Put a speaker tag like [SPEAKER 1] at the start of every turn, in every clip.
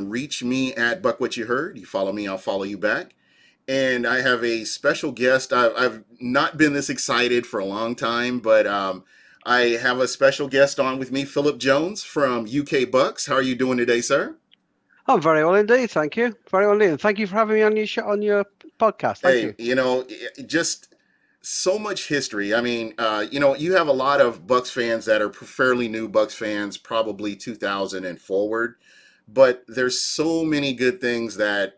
[SPEAKER 1] Reach me at Buck What You Heard. You follow me, I'll follow you back. And I have a special guest. I've not been this excited for a long time, but I have a special guest on with me, Philip Jones from UK Bucks. How are you doing today, sir?
[SPEAKER 2] I'm very well indeed, thank you. Very well indeed. Thank you for having me on your show, on your podcast. Thank
[SPEAKER 1] Hey,
[SPEAKER 2] you.
[SPEAKER 1] just so much history. I mean, you have a lot of Bucks fans that are fairly new Bucks fans, probably 2000 and forward, but there's so many good things that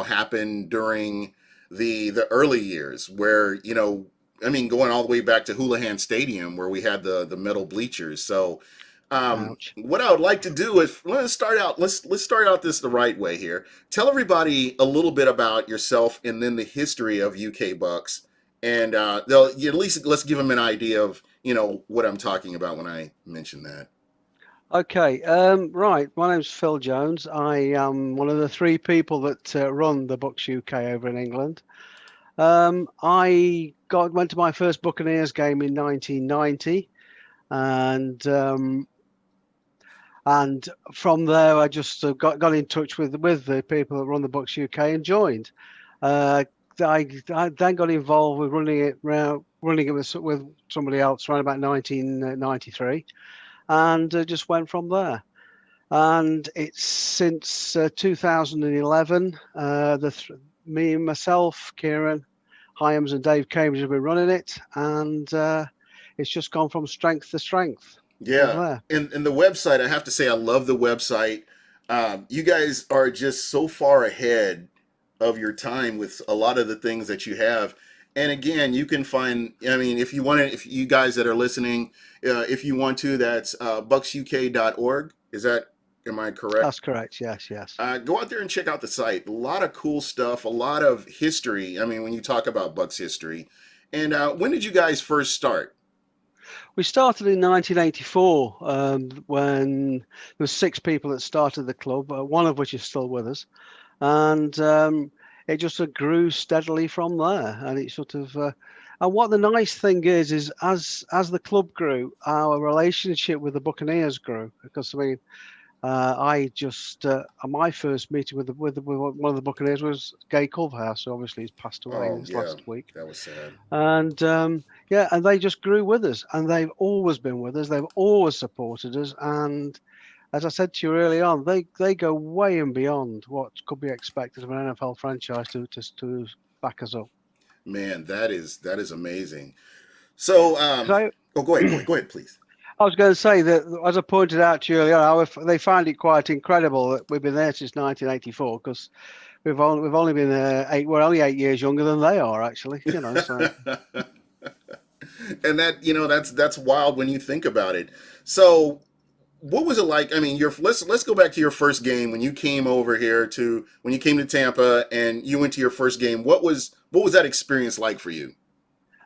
[SPEAKER 1] happened during the early years where I mean, going all the way back to Houlihan Stadium where we had the metal bleachers. So
[SPEAKER 2] Ouch.
[SPEAKER 1] what I would like to do is let's start out this the right way here. Tell everybody a little bit about yourself and then the history of UK Bucks, and they'll at least let's give them an idea of what I'm talking about when I mention that.
[SPEAKER 2] Okay, right. My name's Phil Jones. I am one of the three people that run the Bucks UK over in England. I went to my first Buccaneers game in 1990, and and from there I just got in touch with the people that run the Bucks UK and joined. Uh, I then got involved with running it with somebody else around about 1993, and just went from there. And it's since 2011, me and myself, Kieran Hyams, and Dave Cambridge have been running it, and it's just gone from strength to strength from
[SPEAKER 1] Yeah,
[SPEAKER 2] there.
[SPEAKER 1] and the website, I have to say, I love the website. You guys are just so far ahead of your time with a lot of the things that you have. And again, you can find, I mean, if you want to, if you guys that are listening, if you want to, that's bucksuk.org. Is that, am I correct?
[SPEAKER 2] That's correct. Yes, yes.
[SPEAKER 1] Go out there and check out the site. A lot of cool stuff, a lot of history. I mean, when you talk about Bucks history. And when did you guys first start?
[SPEAKER 2] We started in 1984 when there were six people that started the club, one of which is still with us, and it just grew steadily from there. And it sort of and what the nice thing is as the club grew, our relationship with the Buccaneers grew because I mean. I just my first meeting with one of the Buccaneers was Gay Culverhouse, who obviously he's passed away
[SPEAKER 1] Oh,
[SPEAKER 2] this
[SPEAKER 1] yeah,
[SPEAKER 2] last week.
[SPEAKER 1] that was sad.
[SPEAKER 2] And yeah, and they just grew with us, and they've always been with us. They've always supported us, and as I said to you early on, they go way and beyond what could be expected of an NFL franchise to back us up.
[SPEAKER 1] Man, that is amazing. So,
[SPEAKER 2] So
[SPEAKER 1] oh, go ahead, please.
[SPEAKER 2] I was going to say that, as I pointed out to you earlier, they find it quite incredible that we've been there since 1984 because we've only been there we're only 8 years younger than they are actually, you know. So
[SPEAKER 1] And that that's wild when you think about it. So, what was it like? I mean, let's go back to your first game when you came over here to when you came to Tampa and you went to your first game. What was that experience like for you?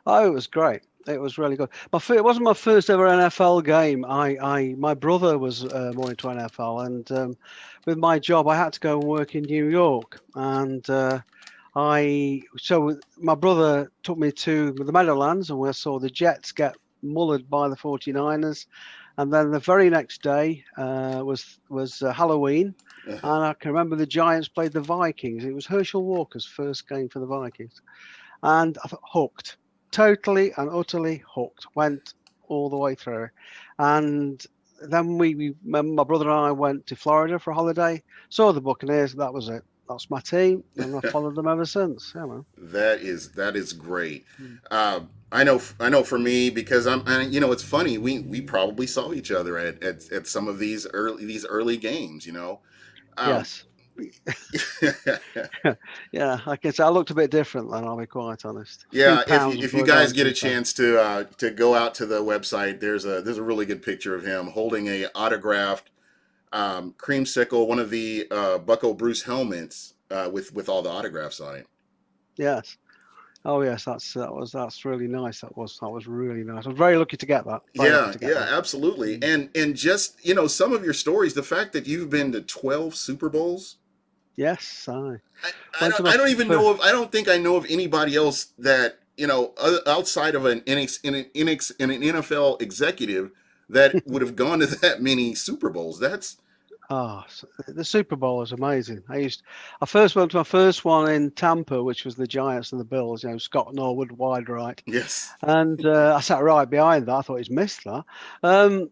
[SPEAKER 2] oh, it was great. It was really good. It wasn't my first ever NFL game. My brother was more into NFL, and with my job, I had to go and work in New York. And my brother took me to the Meadowlands, and we saw the Jets get mullered by the 49ers. And then the very next day was Halloween, and I can remember the Giants played the Vikings. It was Herschel Walker's first game for the Vikings, and I thought hooked, totally and utterly hooked. Went all the way through, and then my brother and I went to Florida for a holiday. Saw the Buccaneers. That was it. That's my team, and I've followed them ever since. You know.
[SPEAKER 1] That is great. I know for me because it's funny we probably saw each other at some of these early games. Um,
[SPEAKER 2] Yes. Yeah, I guess I looked a bit different then. I'll be quite honest. A few
[SPEAKER 1] Yeah, if you
[SPEAKER 2] pounds
[SPEAKER 1] if you
[SPEAKER 2] brought
[SPEAKER 1] guys
[SPEAKER 2] down
[SPEAKER 1] get
[SPEAKER 2] too
[SPEAKER 1] a
[SPEAKER 2] far.
[SPEAKER 1] chance to go out to the website, there's a really good picture of him holding a autographed creamsicle, one of the Bucko Bruce helmets with all the autographs on it.
[SPEAKER 2] Yes. Oh yes, that's really nice. That was really nice. I was very lucky to get that. Very lucky
[SPEAKER 1] Yeah,
[SPEAKER 2] to get
[SPEAKER 1] yeah,
[SPEAKER 2] that.
[SPEAKER 1] absolutely.
[SPEAKER 2] Mm.
[SPEAKER 1] And just some of your stories, the fact that you've been to 12 Super Bowls.
[SPEAKER 2] Yes, I
[SPEAKER 1] I, I
[SPEAKER 2] went to
[SPEAKER 1] don't
[SPEAKER 2] my
[SPEAKER 1] I don't even know if I don't think I know of anybody else that outside of an NFL executive that would have gone to that many Super Bowls. That's
[SPEAKER 2] The Super Bowl is amazing. I first went to my first one in Tampa, which was the Giants and the Bills. Scott Norwood, wide right,
[SPEAKER 1] Yes.
[SPEAKER 2] and I sat right behind that. I thought he's missed that, and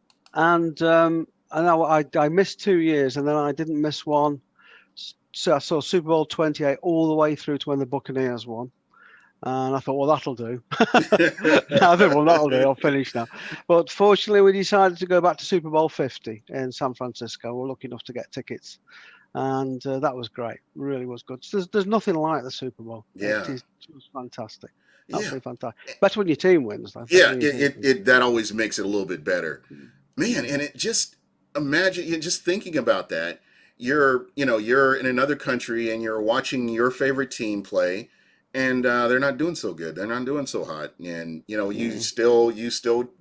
[SPEAKER 2] I missed 2 years, and then I didn't miss one. So I saw Super Bowl 28 all the way through to when the Buccaneers won. And I thought, well, that'll do. I think, well, that'll do. I'll finish now. But fortunately, we decided to go back to Super Bowl 50 in San Francisco. We're lucky enough to get tickets. And that was great. Really was good. There's nothing like the Super Bowl.
[SPEAKER 1] Yeah.
[SPEAKER 2] It was fantastic.
[SPEAKER 1] Yeah.
[SPEAKER 2] Absolutely fantastic. Better when your team wins, though.
[SPEAKER 1] Yeah, it that always makes it a little bit better. Man, and it just imagine you just thinking about that. You're in another country and you're watching your favorite team play, and they're not doing so good. They're not doing so hot, and you still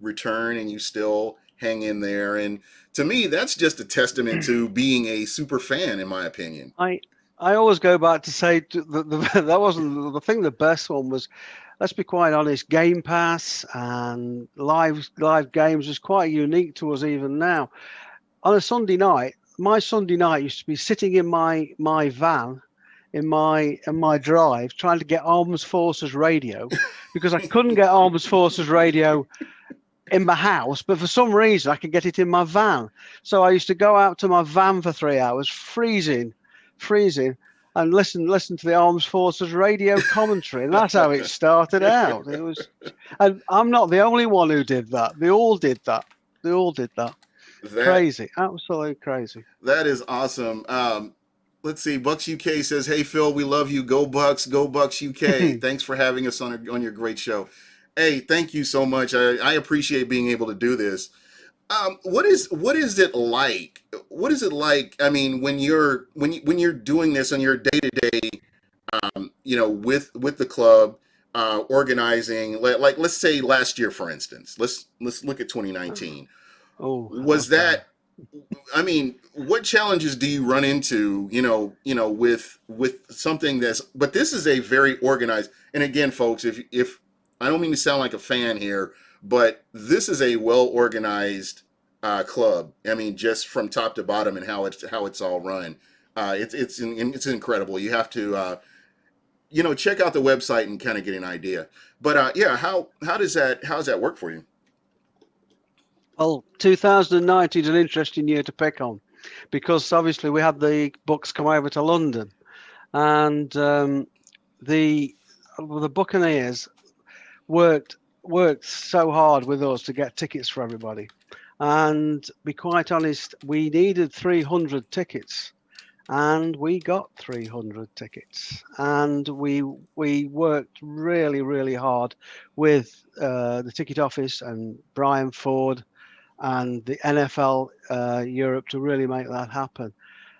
[SPEAKER 1] return and you still hang in there. And to me, that's just a testament to being a super fan, in my opinion.
[SPEAKER 2] I always go back to say that wasn't the thing. The best one was, let's be quite honest, Game Pass and live games is quite unique to us even now. On a Sunday night, my Sunday night used to be sitting in my van in my drive trying to get Armed Forces radio because I couldn't get Armed Forces radio in my house, but for some reason I could get it in my van. So I used to go out to my van for 3 hours, freezing, and listen to the Armed Forces radio commentary, and that's how it started out. It was, and I'm not the only one who did that. They all did that. Crazy, absolutely crazy.
[SPEAKER 1] That is awesome. Let's see. Bucks UK says, "Hey Phil, we love you. Go Bucks, go Bucks UK. Thanks for having us on your great show." Hey, thank you so much. I appreciate being able to do this. What is it like? What is it like? I mean, when you're doing this on your day to day, with the club, organizing. Like let's say last year, for instance. Let's look at 2019.
[SPEAKER 2] Oh,
[SPEAKER 1] Was that? I mean, what challenges do you run into? With something that's. But this is a very organized. And again, folks, if I don't mean to sound like a fan here, but this is a well organized club. I mean, just from top to bottom and how it's all run. It's incredible. You have to check out the website and kind of get an idea. But yeah, how does that work for you?
[SPEAKER 2] Well, 2019 is an interesting year to pick on because obviously we had the Bucs come over to London, and the Buccaneers worked so hard with us to get tickets for everybody. And be quite honest, we needed 300 tickets, and we got 300 tickets. And we worked really, really hard with the ticket office and Brian Ford and the NFL Europe to really make that happen.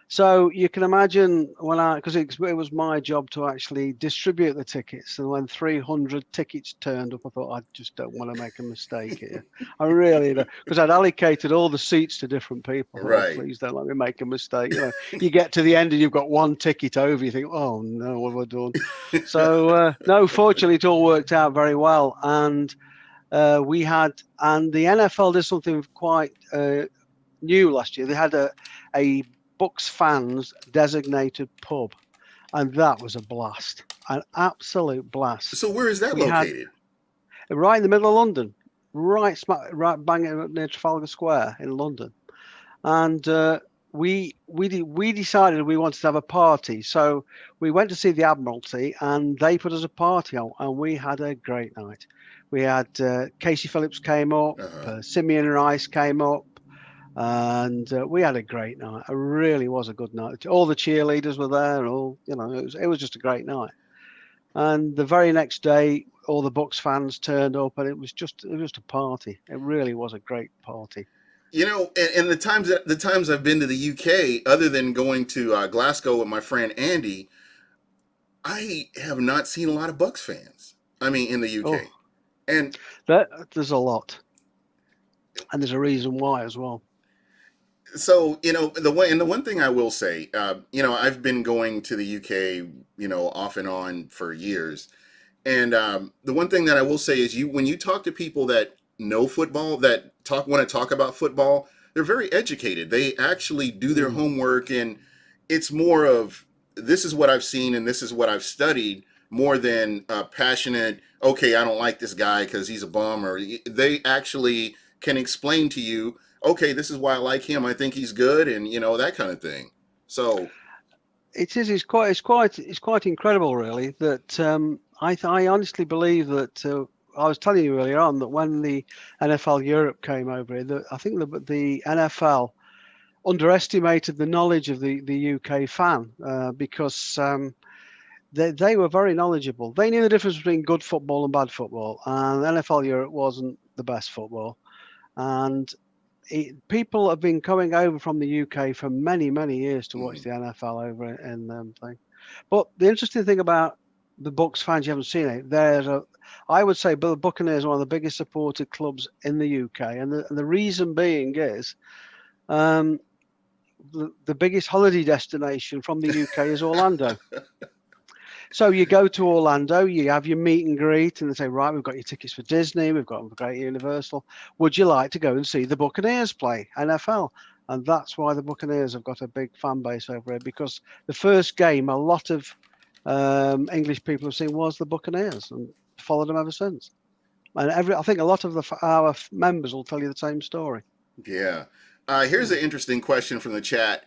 [SPEAKER 2] So you can imagine because it was my job to actually distribute the tickets, and when 300 tickets turned up, I thought, I just don't want to make a mistake here. I really don't, because I'd allocated all the seats to different people.
[SPEAKER 1] Right.
[SPEAKER 2] Oh, please don't let me make a mistake. You get to the end and you've got one ticket over. You think, oh no, what have I done? So no, fortunately, it all worked out very well, and the NFL did something quite new last year. They had a Bucs fans designated pub, and that was a blast, an absolute blast.
[SPEAKER 1] So where is that located?
[SPEAKER 2] Right in the middle of London, right bang near Trafalgar Square in London. And we decided we wanted to have a party, so we went to see the Admiralty, and they put us a party on, and we had a great night. We had Casey Phillips came up, Simeon Rice came up, and we had a great night. It really was a good night. All the cheerleaders were there. It was just a great night. And the very next day, all the Bucs fans turned up, and it was just a party. It really was a great party.
[SPEAKER 1] And the times I've been to the UK, other than going to Glasgow with my friend Andy, I have not seen a lot of Bucs fans. I mean, in the UK, and
[SPEAKER 2] there's a lot, and there's a reason why as well.
[SPEAKER 1] So the one thing I will say, I've been going to the UK, off and on for years, and the one thing that I will say is when you talk to people that know football, that want to talk about football, they're very educated. They actually do their homework, and it's more of this is what I've seen and this is what I've studied more than passionate. Okay, I don't like this guy because he's a bum, or they actually can explain to you. Okay, this is why I like him. I think he's good, and that kind of thing. So
[SPEAKER 2] It is. It's quite incredible, really. That I honestly believe that I was telling you earlier on that when the NFL Europe came over here, I think the NFL underestimated the knowledge of the UK fan because they were very knowledgeable. They knew the difference between good football and bad football, and NFL Europe wasn't the best football. And people have been coming over from the UK for many, many years to watch the NFL over in thing. But the interesting thing about the Bucs fans, you haven't seen it. I would say the Buccaneers are one of the biggest supported clubs in the UK, and the reason being is the biggest holiday destination from the UK is Orlando. So you go to Orlando, you have your meet and greet, and they say, right, we've got your tickets for Disney, we've got them for Great Universal. Would you like to go and see the Buccaneers play NFL? And that's why the Buccaneers have got a big fan base over here, because the first game a lot of English people have seen was the Buccaneers and followed them ever since. And I think a lot of our members will tell you the same story.
[SPEAKER 1] yeah. Here's an interesting question from the chat.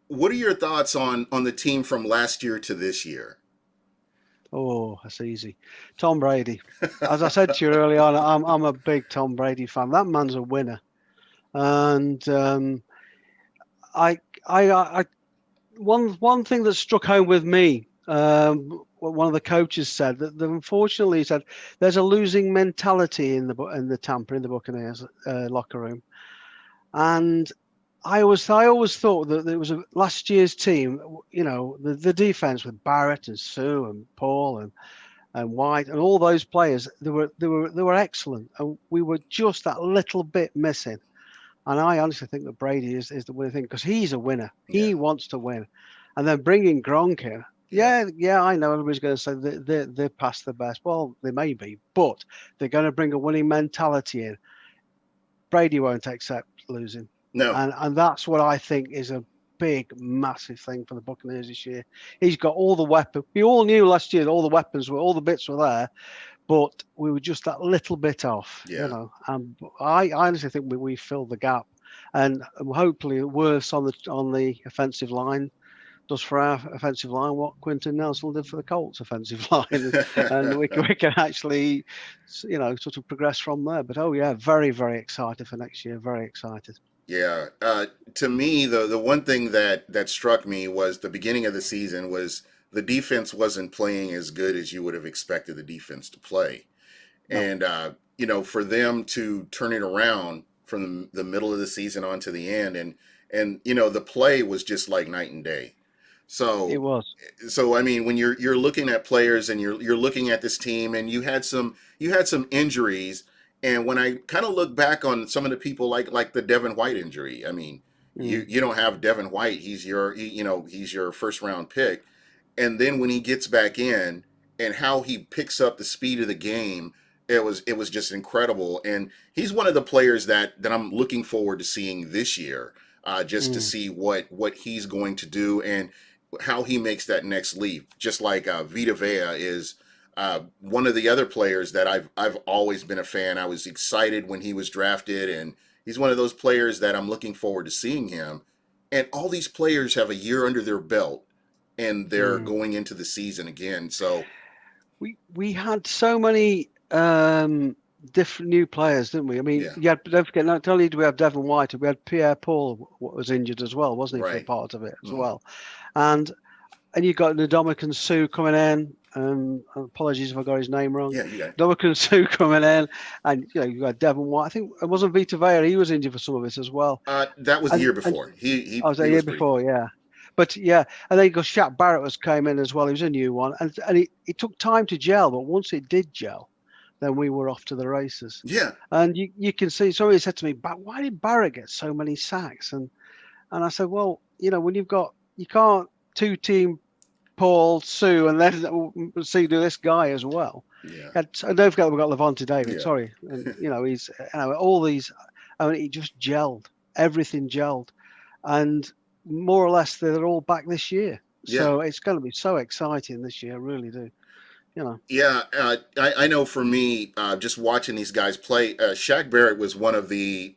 [SPEAKER 1] What are your thoughts on the team from last year to this year?
[SPEAKER 2] Oh, that's easy. Tom Brady. As I said to you early on, I'm a big Tom Brady fan. That man's a winner. And one thing that struck home with me, one of the coaches said that unfortunately he said there's a losing mentality in the Tampa, in the Buccaneers locker room, and I always thought that it was last year's team. The defense with Barrett and Sue and Paul and White and all those players, they were excellent, and we were just that little bit missing. And I honestly think that Brady is the winning thing, because he's a winner. He wants to win. And then bringing Gronk here, I know everybody's going to say they're past the best. Well, they may be, but they're going to bring a winning mentality in. Brady won't accept losing.
[SPEAKER 1] No.
[SPEAKER 2] And that's what I think is a big, massive thing for the Buccaneers this year. He's got all the weapons. We all knew last year that all the weapons all the bits were there, but we were just that little bit off, And I honestly think we filled the gap, and hopefully worse on the offensive line does for our offensive line what Quentin Nelson did for the Colts offensive line, and we can actually, sort of progress from there. But very, very excited for next year. Very excited.
[SPEAKER 1] Yeah. To me, the one thing that struck me was the beginning of the season was the defense wasn't playing as good as you would have expected the defense to play. No. And, for them to turn it around from the middle of the season on to the end, and the play was just like night and day. So
[SPEAKER 2] it was.
[SPEAKER 1] So I mean, when you're looking at players and you're looking at this team, and you had some injuries, and when I kind of look back on some of the people like the Devin White injury, I mean, you don't have Devin White. He's your first round pick. And then when he gets back in and how he picks up the speed of the game, it was just incredible. And he's one of the players that I'm looking forward to seeing this year, just to see what he's going to do and how he makes that next leap. Just like Vita Vea is one of the other players that I've always been a fan. I was excited when he was drafted, and he's one of those players that I'm looking forward to seeing him. And all these players have a year under their belt, and they're going into the season again. So
[SPEAKER 2] we had so many different new players, didn't we? I mean, don't forget, not only do we have Devin White, we had Pierre Paul was injured as well, wasn't he, for part of it as well. And you got Ndamukong Suh coming in. Apologies if I got his name wrong.
[SPEAKER 1] Yeah, you got it.
[SPEAKER 2] Ndamukong Suh coming in, and you got Devin White. I think it wasn't Vita Vea. He was injured for some of it as well.
[SPEAKER 1] That was the year before. He
[SPEAKER 2] was the year before, yeah. But and then you got Shaq Barrett came in as well. He was a new one, and it took time to gel. But once it did gel, then we were off to the races.
[SPEAKER 1] Yeah.
[SPEAKER 2] And you can see. Somebody said to me, "But why did Barrett get so many sacks?" And I said, "Well, when you can't two-team Paul, Sue, and then do this guy as well."
[SPEAKER 1] Yeah.
[SPEAKER 2] And don't forget we've got Levante David.
[SPEAKER 1] Yeah.
[SPEAKER 2] Sorry, and he's all these. I mean, he just gelled. everything gelled, and more or less they're all back this year.
[SPEAKER 1] Yeah.
[SPEAKER 2] So it's going to be so exciting this year, I really do. You know,
[SPEAKER 1] Yeah, I know for me, just watching these guys play, Shaq Barrett was one of the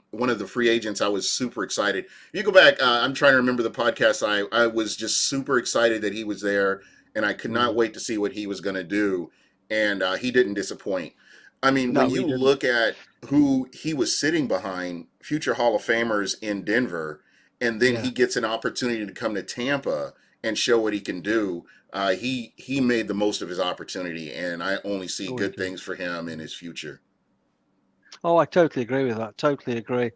[SPEAKER 1] free agents. I was super excited. If you go back, I'm trying to remember the podcast. I was just super excited that he was there, and I could not
[SPEAKER 2] mm.
[SPEAKER 1] wait to see what he was going to do. And he didn't disappoint. I mean, when
[SPEAKER 2] No, he
[SPEAKER 1] you
[SPEAKER 2] didn't.
[SPEAKER 1] look at who he was sitting behind, future Hall of Famers in Denver, and then
[SPEAKER 2] Yeah.
[SPEAKER 1] he gets an opportunity to come to Tampa and show what he can do. He made the most of his opportunity, and I only see
[SPEAKER 2] Oh, he
[SPEAKER 1] good
[SPEAKER 2] did.
[SPEAKER 1] things for him in
[SPEAKER 2] Mm.
[SPEAKER 1] his future.
[SPEAKER 2] Oh, I totally agree with that. Totally agree.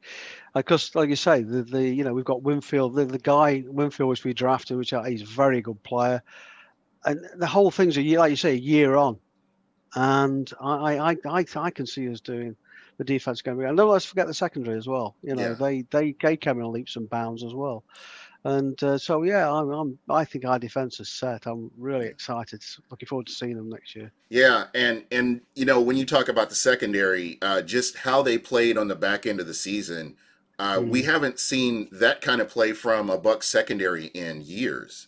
[SPEAKER 2] Because, like you say, we've got Winfield, the guy Winfield which we drafted, which he's a very good player, and the whole thing's a year, like you say, a year on, and I can see us doing the defense going. And don't let's forget the secondary as well.
[SPEAKER 1] Yeah,
[SPEAKER 2] They came in leaps and bounds as well, and so yeah, I think our defense is set. I'm really excited, looking forward to seeing them next year.
[SPEAKER 1] yeah, and when you talk about the secondary, just how they played on the back end of the season, we
[SPEAKER 2] Mm.
[SPEAKER 1] haven't seen that kind of play from a Bucs secondary in years.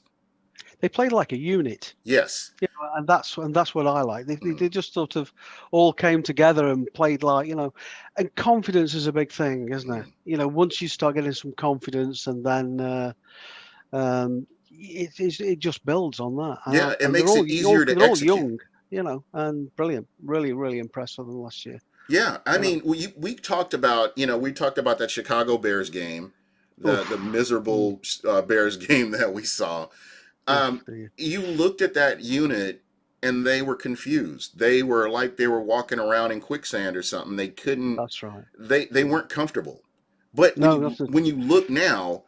[SPEAKER 2] They played like a unit.
[SPEAKER 1] Yes.
[SPEAKER 2] And that's what I like. They, they
[SPEAKER 1] Mm,
[SPEAKER 2] they just sort of all came together and played like. And confidence is a big thing, isn't it?
[SPEAKER 1] mm.
[SPEAKER 2] Once you start getting some confidence, and then it just builds on that.
[SPEAKER 1] Yeah, it
[SPEAKER 2] And they're
[SPEAKER 1] makes
[SPEAKER 2] all
[SPEAKER 1] it easier to
[SPEAKER 2] they're all
[SPEAKER 1] execute.
[SPEAKER 2] young, and brilliant. Really, really impressed with them last year.
[SPEAKER 1] Yeah, I
[SPEAKER 2] You know,
[SPEAKER 1] mean, we talked about that Chicago Bears game, the
[SPEAKER 2] oof, mm,
[SPEAKER 1] miserable Bears game that we saw.
[SPEAKER 2] oof,
[SPEAKER 1] Um,
[SPEAKER 2] dear.
[SPEAKER 1] you looked at that unit and they were confused. They were like they were walking around in quicksand or something. They couldn't.
[SPEAKER 2] That's right.
[SPEAKER 1] They
[SPEAKER 2] Mm.
[SPEAKER 1] weren't comfortable. But when
[SPEAKER 2] No,
[SPEAKER 1] you
[SPEAKER 2] that's it.
[SPEAKER 1] when you look now,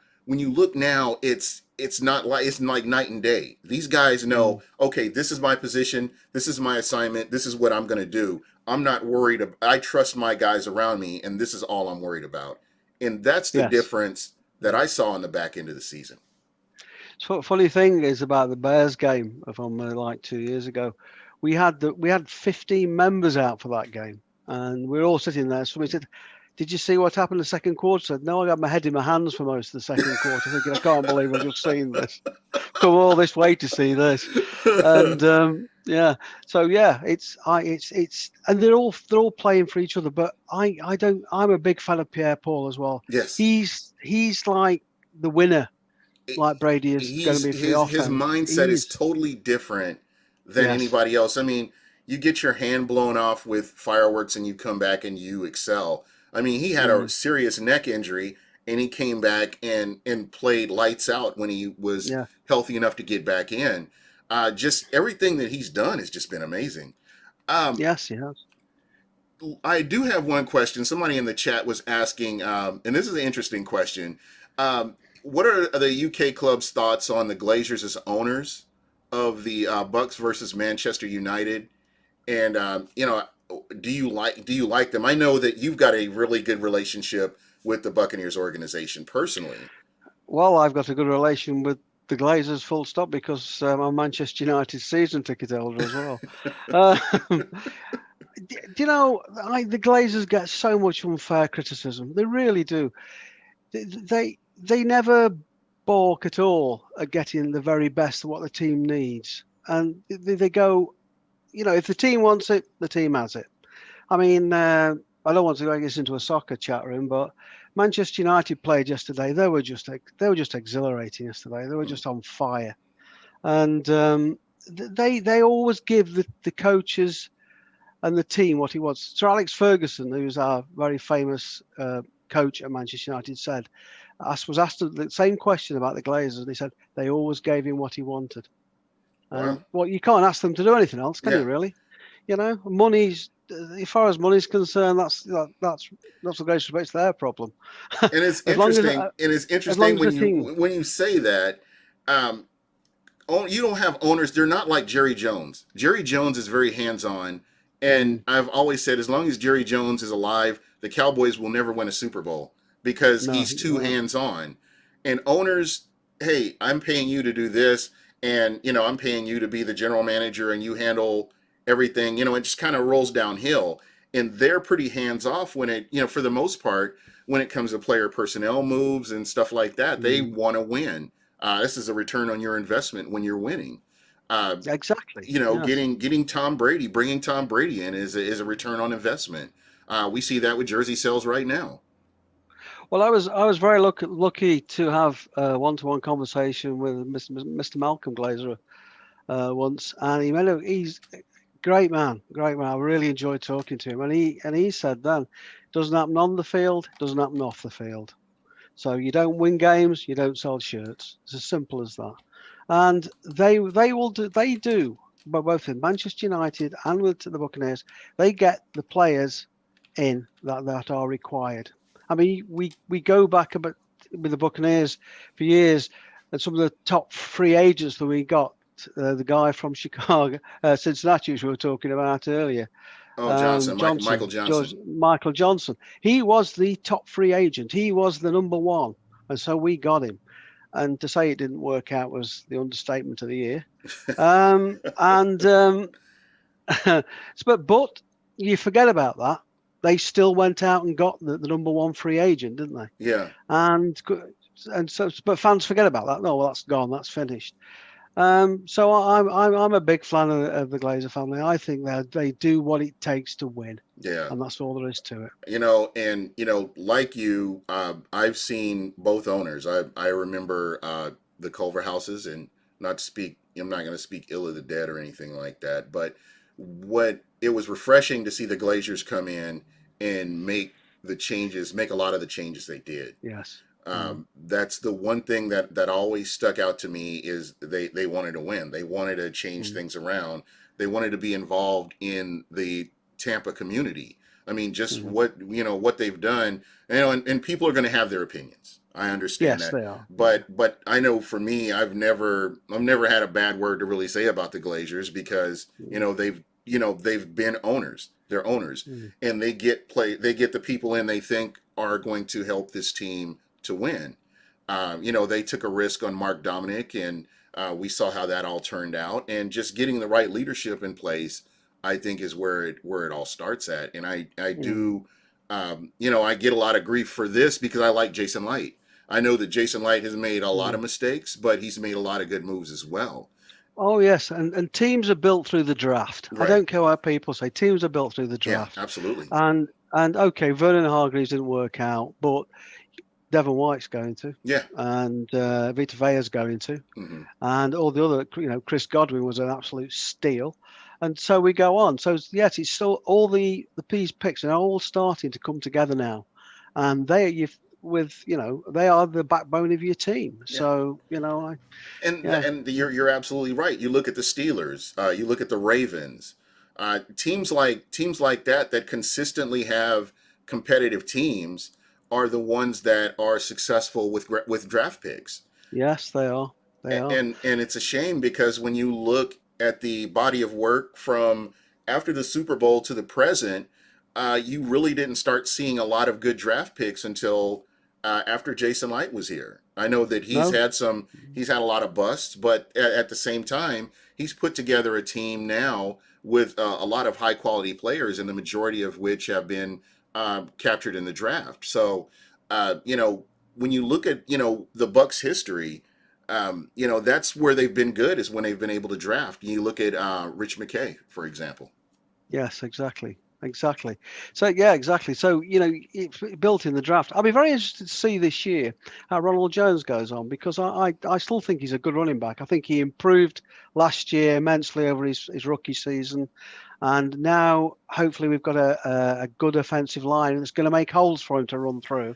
[SPEAKER 1] it's like night and day. These guys know,
[SPEAKER 2] Mm.
[SPEAKER 1] okay, this is my position, this is my assignment, this is what I'm going to do. I'm not worried. I trust my guys around me, and this is all I'm worried about. And that's the
[SPEAKER 2] Yes.
[SPEAKER 1] difference that
[SPEAKER 2] Mm.
[SPEAKER 1] I saw in the back end of the season.
[SPEAKER 2] So funny thing is about the Bears game from like 2 years ago, we had 15 members out for that game, and we were all sitting there. Somebody said, "Did you see what happened in the second quarter?" I said, "No, I got my head in my hands for most of the second quarter, thinking I can't believe I've just seen this. Come all this way to see this." And yeah, so yeah, and they're all playing for each other. But I don't. I'm a big fan of Pierre Paul as well.
[SPEAKER 1] Yes.
[SPEAKER 2] He's like the winner, like Brady is going to
[SPEAKER 1] He's
[SPEAKER 2] be for the
[SPEAKER 1] his
[SPEAKER 2] offense.
[SPEAKER 1] mindset is
[SPEAKER 2] He's
[SPEAKER 1] totally different than
[SPEAKER 2] Yes,
[SPEAKER 1] anybody else. I mean, you get your hand blown off with fireworks and you come back and you excel. I mean, he had a
[SPEAKER 2] mm,
[SPEAKER 1] serious neck injury and he came back and played lights out when he was
[SPEAKER 2] yeah,
[SPEAKER 1] healthy enough to get back in. Just everything that he's done has just been amazing. Um,
[SPEAKER 2] yes, he has.
[SPEAKER 1] I do have one question. Somebody in the chat was asking, and this is an interesting question. What are the UK club's thoughts on the Glazers as owners of the Bucks versus Manchester United? And do you like them? I know that you've got a really good relationship with the Buccaneers organization personally.
[SPEAKER 2] Well, I've got a good relation with the Glazers, full stop, because I'm a Manchester United season ticket holder as well. Uh, do you know, the Glazers get so much unfair criticism. They really do. They never balk at all at getting the very best of what the team needs, and they go. If the team wants it, the team has it. I mean, I don't want to go this into a soccer chat room, but Manchester United played yesterday. They were just exhilarating yesterday. They were
[SPEAKER 1] Mm,
[SPEAKER 2] just on fire, and they always give the coaches and the team what he wants. Sir Alex Ferguson, who's our very famous coach at Manchester United, was asked the same question about the Glazers, and he said they always gave him what he wanted.
[SPEAKER 1] wow.
[SPEAKER 2] And well, you can't ask them to do anything else, can
[SPEAKER 1] Yeah.
[SPEAKER 2] you? Really? Money's as far as money's concerned, that's the greatest respect, their problem.
[SPEAKER 1] And it's
[SPEAKER 2] as long as
[SPEAKER 1] interesting. And it's
[SPEAKER 2] as long
[SPEAKER 1] interesting
[SPEAKER 2] as
[SPEAKER 1] when
[SPEAKER 2] the
[SPEAKER 1] you
[SPEAKER 2] team,
[SPEAKER 1] when you say that. Um, you don't have owners. They're not like Jerry Jones. Jerry Jones is very hands on, and
[SPEAKER 2] mm,
[SPEAKER 1] I've always said as long as Jerry Jones is alive, the Cowboys will never win a Super Bowl because
[SPEAKER 2] no,
[SPEAKER 1] he's too
[SPEAKER 2] no,
[SPEAKER 1] hands on. And owners, hey, I'm paying you to do this, and I'm paying you to be the general manager, and you handle everything. It just kind of rolls downhill, and they're pretty hands off when it, for the most part. when it comes to player personnel moves and stuff like that. They
[SPEAKER 2] Mm.
[SPEAKER 1] want to win. This is a return on your investment when you're winning. Uh,
[SPEAKER 2] Exactly.
[SPEAKER 1] you know,
[SPEAKER 2] Yes.
[SPEAKER 1] getting Tom Brady, bringing Tom Brady in is a return on investment. We see that with jersey sales right now.
[SPEAKER 2] Well, I was very lucky to have a one-to-one conversation with Mr. Malcolm Glazer once, and he's a great man, great man. I really enjoyed talking to him, and he said then, doesn't happen on the field, doesn't happen off the field. So you don't win games, you don't sell shirts. It's as simple as that. And they do, but both in Manchester United and with the Buccaneers, they get the players in that are required. I mean, we go back about with the Buccaneers for years, and some of the top free agents that we got, the guy from Chicago, Cincinnati, which we were talking about earlier,
[SPEAKER 1] Oh, Johnson, Michael
[SPEAKER 2] George
[SPEAKER 1] Johnson.
[SPEAKER 2] Michael Johnson. He was the top free agent. He was the number one, and so we got him. And to say it didn't work out was the understatement of the year. And but you forget about that. They still went out and got the number one free agent, didn't they?
[SPEAKER 1] Yeah,
[SPEAKER 2] And so, but fans forget about that. No, well, that's gone. That's finished. So I'm a big fan of the Glazer family. I think that they do what it takes to win,
[SPEAKER 1] yeah.
[SPEAKER 2] and that's all there is to it.
[SPEAKER 1] And like you, I've seen both owners. I remember the Culver houses, and not to speak, I'm not going to speak ill of the dead or anything like that. But what it was refreshing to see the Glazers come in and make a lot of the changes they did.
[SPEAKER 2] Yes. Mm.
[SPEAKER 1] That's the one thing that always stuck out to me is they wanted to win. They wanted to change
[SPEAKER 2] Mm.
[SPEAKER 1] things around. They wanted to be involved in the Tampa community. I mean, just
[SPEAKER 2] Mm.
[SPEAKER 1] what they've done, and people are going to have their opinions. I understand
[SPEAKER 2] Yes,
[SPEAKER 1] that,
[SPEAKER 2] they are. Yeah.
[SPEAKER 1] but I know for me, I've never had a bad word to really say about the Glazers because
[SPEAKER 2] Mm.
[SPEAKER 1] they've been owners. They're owners,
[SPEAKER 2] Mm.
[SPEAKER 1] and they get the people in they think are going to help this team to win. They took a risk on Mark Dominic, and we saw how that all turned out. And just getting the right leadership in place, I think, is where it all starts at. And I
[SPEAKER 2] Mm.
[SPEAKER 1] do, I get a lot of grief for this because I like Jason Light. I know that Jason Light has made a lot
[SPEAKER 2] Mm.
[SPEAKER 1] of mistakes, but he's made a lot of good moves as well.
[SPEAKER 2] Oh yes, and teams are built through the draft. I
[SPEAKER 1] Right?
[SPEAKER 2] don't care what people say. Teams are built through the
[SPEAKER 1] Yeah,
[SPEAKER 2] draft,
[SPEAKER 1] absolutely.
[SPEAKER 2] and okay, Vernon Hargreaves didn't work out, but Devon White's going to,
[SPEAKER 1] Yeah.
[SPEAKER 2] and Vita Vea's going to,
[SPEAKER 1] Hmm.
[SPEAKER 2] and all the other, Chris Godwin was an absolute steal, and so we go on. So yes, it's still all the piece picks are all starting to come together now, and they are the backbone of your team.
[SPEAKER 1] Yeah.
[SPEAKER 2] So yeah,
[SPEAKER 1] And you're absolutely right. You look at the Steelers, you look at the Ravens, teams like that consistently have competitive teams are the ones that are successful with draft picks.
[SPEAKER 2] yes, they are, they are.
[SPEAKER 1] And it's a shame because when you look at the body of work from after the Super Bowl to the present, you really didn't start seeing a lot of good draft picks until after Jason Light was here. I know that
[SPEAKER 2] No.
[SPEAKER 1] he's had a lot of busts, but at the same time, he's put together a team now with a lot of high quality players, and the majority of which have been captured in the draft. So, when you look at the Bucs history, that's where they've been good is when they've been able to draft. You look at Rich McKay, for example.
[SPEAKER 2] Yes, exactly. Exactly. So yeah, exactly. So it's built in the draft. I'll be very interested to see this year how Ronald Jones goes on because I still think he's a good running back. I think he improved last year immensely over his rookie season, and now hopefully we've got a good offensive line that's going to make holes for him to run through.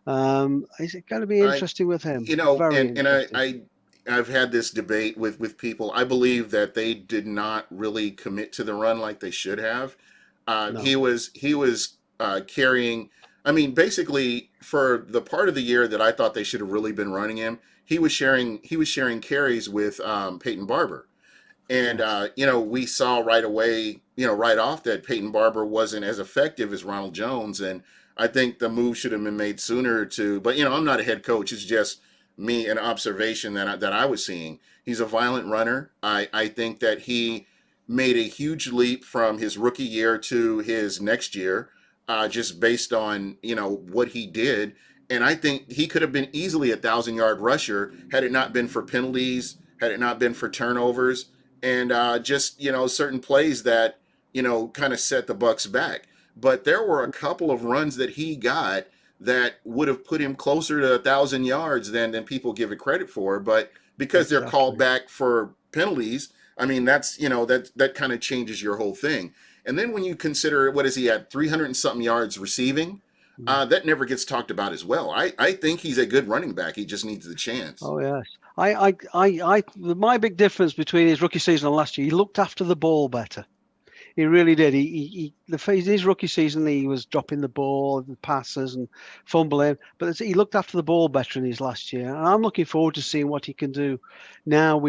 [SPEAKER 2] Is it going to be
[SPEAKER 1] I,
[SPEAKER 2] interesting with him?
[SPEAKER 1] you know,
[SPEAKER 2] Very
[SPEAKER 1] and
[SPEAKER 2] interesting.
[SPEAKER 1] I've had this debate with people. I believe that they did not really commit to the run like they should have.
[SPEAKER 2] No.
[SPEAKER 1] He was carrying. I mean, basically, for the part of the year that I thought they should have really been running him, he was sharing carries with Peyton Barber. And
[SPEAKER 2] Yes.
[SPEAKER 1] we saw right away, right off that Peyton Barber wasn't as effective as Ronald Jones, and I think the move should have been made sooner to. But I'm not a head coach; it's just me an observation that I was seeing. He's a violent runner. I think that he made a huge leap from his rookie year to his next year. just based on what he did. And I think he could have been easily a 1,000 yard rusher had it not been for penalties, had it not been for turnovers, and just certain plays that kind of set the Bucs back. But there were a couple of runs that he got that would have put him closer to 1,000 yards than people give it credit for. But because they're called
[SPEAKER 2] Exactly.
[SPEAKER 1] back for penalties, I mean that's that kind of changes your whole thing. And then when you consider what is he at 300 and something yards receiving,
[SPEAKER 2] Mm.
[SPEAKER 1] that never gets talked about as well. I think he's a good running back. He just needs the chance.
[SPEAKER 2] Oh yes. My big difference between his rookie season and last year, he looked after the ball better. He really did. His rookie season, he was dropping the ball, the passes, and fumbling. But he looked after the ball better in his last year, and I'm looking forward to seeing what he can do. Now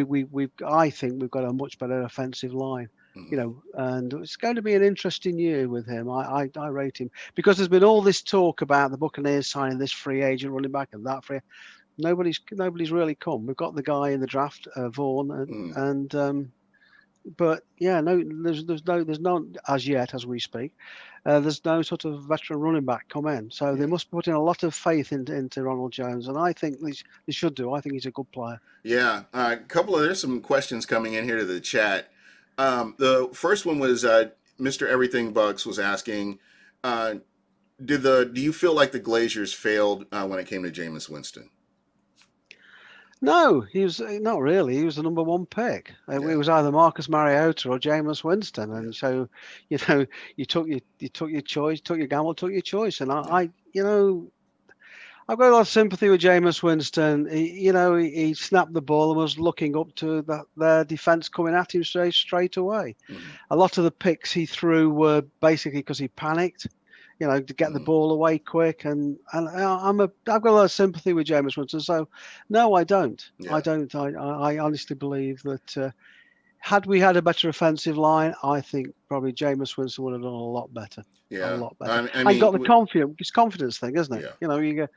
[SPEAKER 2] I think we've got a much better offensive line,
[SPEAKER 1] Mm-hmm.
[SPEAKER 2] and it's going to be an interesting year with him. I rate him because there's been all this talk about the Buccaneers signing this free agent running back and that free. Nobody's really come. We've got the guy in the draft, Vaughan,
[SPEAKER 1] Mm-hmm.
[SPEAKER 2] and but yeah, no, there's no as yet as we speak. There's no sort of veteran running back come in, so they
[SPEAKER 1] Yeah.
[SPEAKER 2] must put in a lot of faith into Ronald Jones, and I think they should do. I think he's a good player.
[SPEAKER 1] Yeah. There's some questions coming in here to the chat. The first one was Mr. Everything Bucks was asking, uh, do you feel like the Glaziers failed when it came to Jameis Winston?
[SPEAKER 2] No, he was not really. He was the number one pick. It
[SPEAKER 1] Yeah.
[SPEAKER 2] was either Marcus Mariota or Jameis Winston,
[SPEAKER 1] Yeah.
[SPEAKER 2] and so you know you took your choice, took your gamble, took your choice, and
[SPEAKER 1] Yeah.
[SPEAKER 2] I've got a lot of sympathy with Jameis Winston. He snapped the ball and was looking up to their defense coming at him straight away.
[SPEAKER 1] Mm-hmm.
[SPEAKER 2] A lot of the picks he threw were basically because he panicked, to get the
[SPEAKER 1] Mm-hmm.
[SPEAKER 2] ball away quick. And I've got a lot of sympathy with Jameis Winston. So no, I don't. I
[SPEAKER 1] Yeah.
[SPEAKER 2] don't. I honestly believe that had we had a better offensive line, I think probably Jameis Winston would have done a lot better. A
[SPEAKER 1] Yeah.
[SPEAKER 2] lot better.
[SPEAKER 1] I
[SPEAKER 2] And
[SPEAKER 1] mean,
[SPEAKER 2] got the confidence. It's confidence thing, isn't it?
[SPEAKER 1] yeah.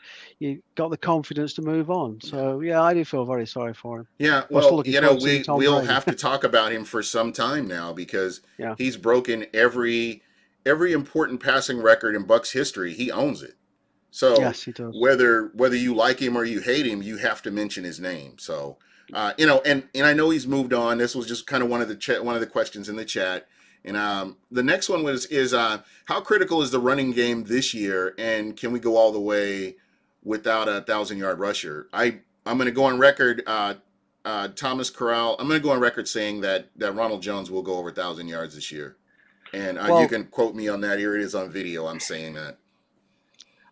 [SPEAKER 2] You got the confidence to move on.
[SPEAKER 1] Yeah.
[SPEAKER 2] So yeah, I do feel very sorry for him.
[SPEAKER 1] Yeah,
[SPEAKER 2] I'm still
[SPEAKER 1] well,
[SPEAKER 2] looking forward to seeing
[SPEAKER 1] we
[SPEAKER 2] Tom
[SPEAKER 1] we'll
[SPEAKER 2] Brady.
[SPEAKER 1] have to talk about him for some time now because
[SPEAKER 2] Yeah.
[SPEAKER 1] he's broken every important passing record in Bucks history. He owns it. So
[SPEAKER 2] Yes, he does.
[SPEAKER 1] whether you like him or you hate him, you have to mention his name. So and I know he's moved on. This was just kind of one of the questions in the chat. And the next one is how critical is the running game this year, and can we go all the way without a 1,000 yard rusher? I'm going to go on record. Thomas Corral. I'm going to go on record saying that Ronald Jones will go over 1,000 yards this year, and you
[SPEAKER 2] Well,
[SPEAKER 1] can quote me on that. Here it is on video. I'm saying that.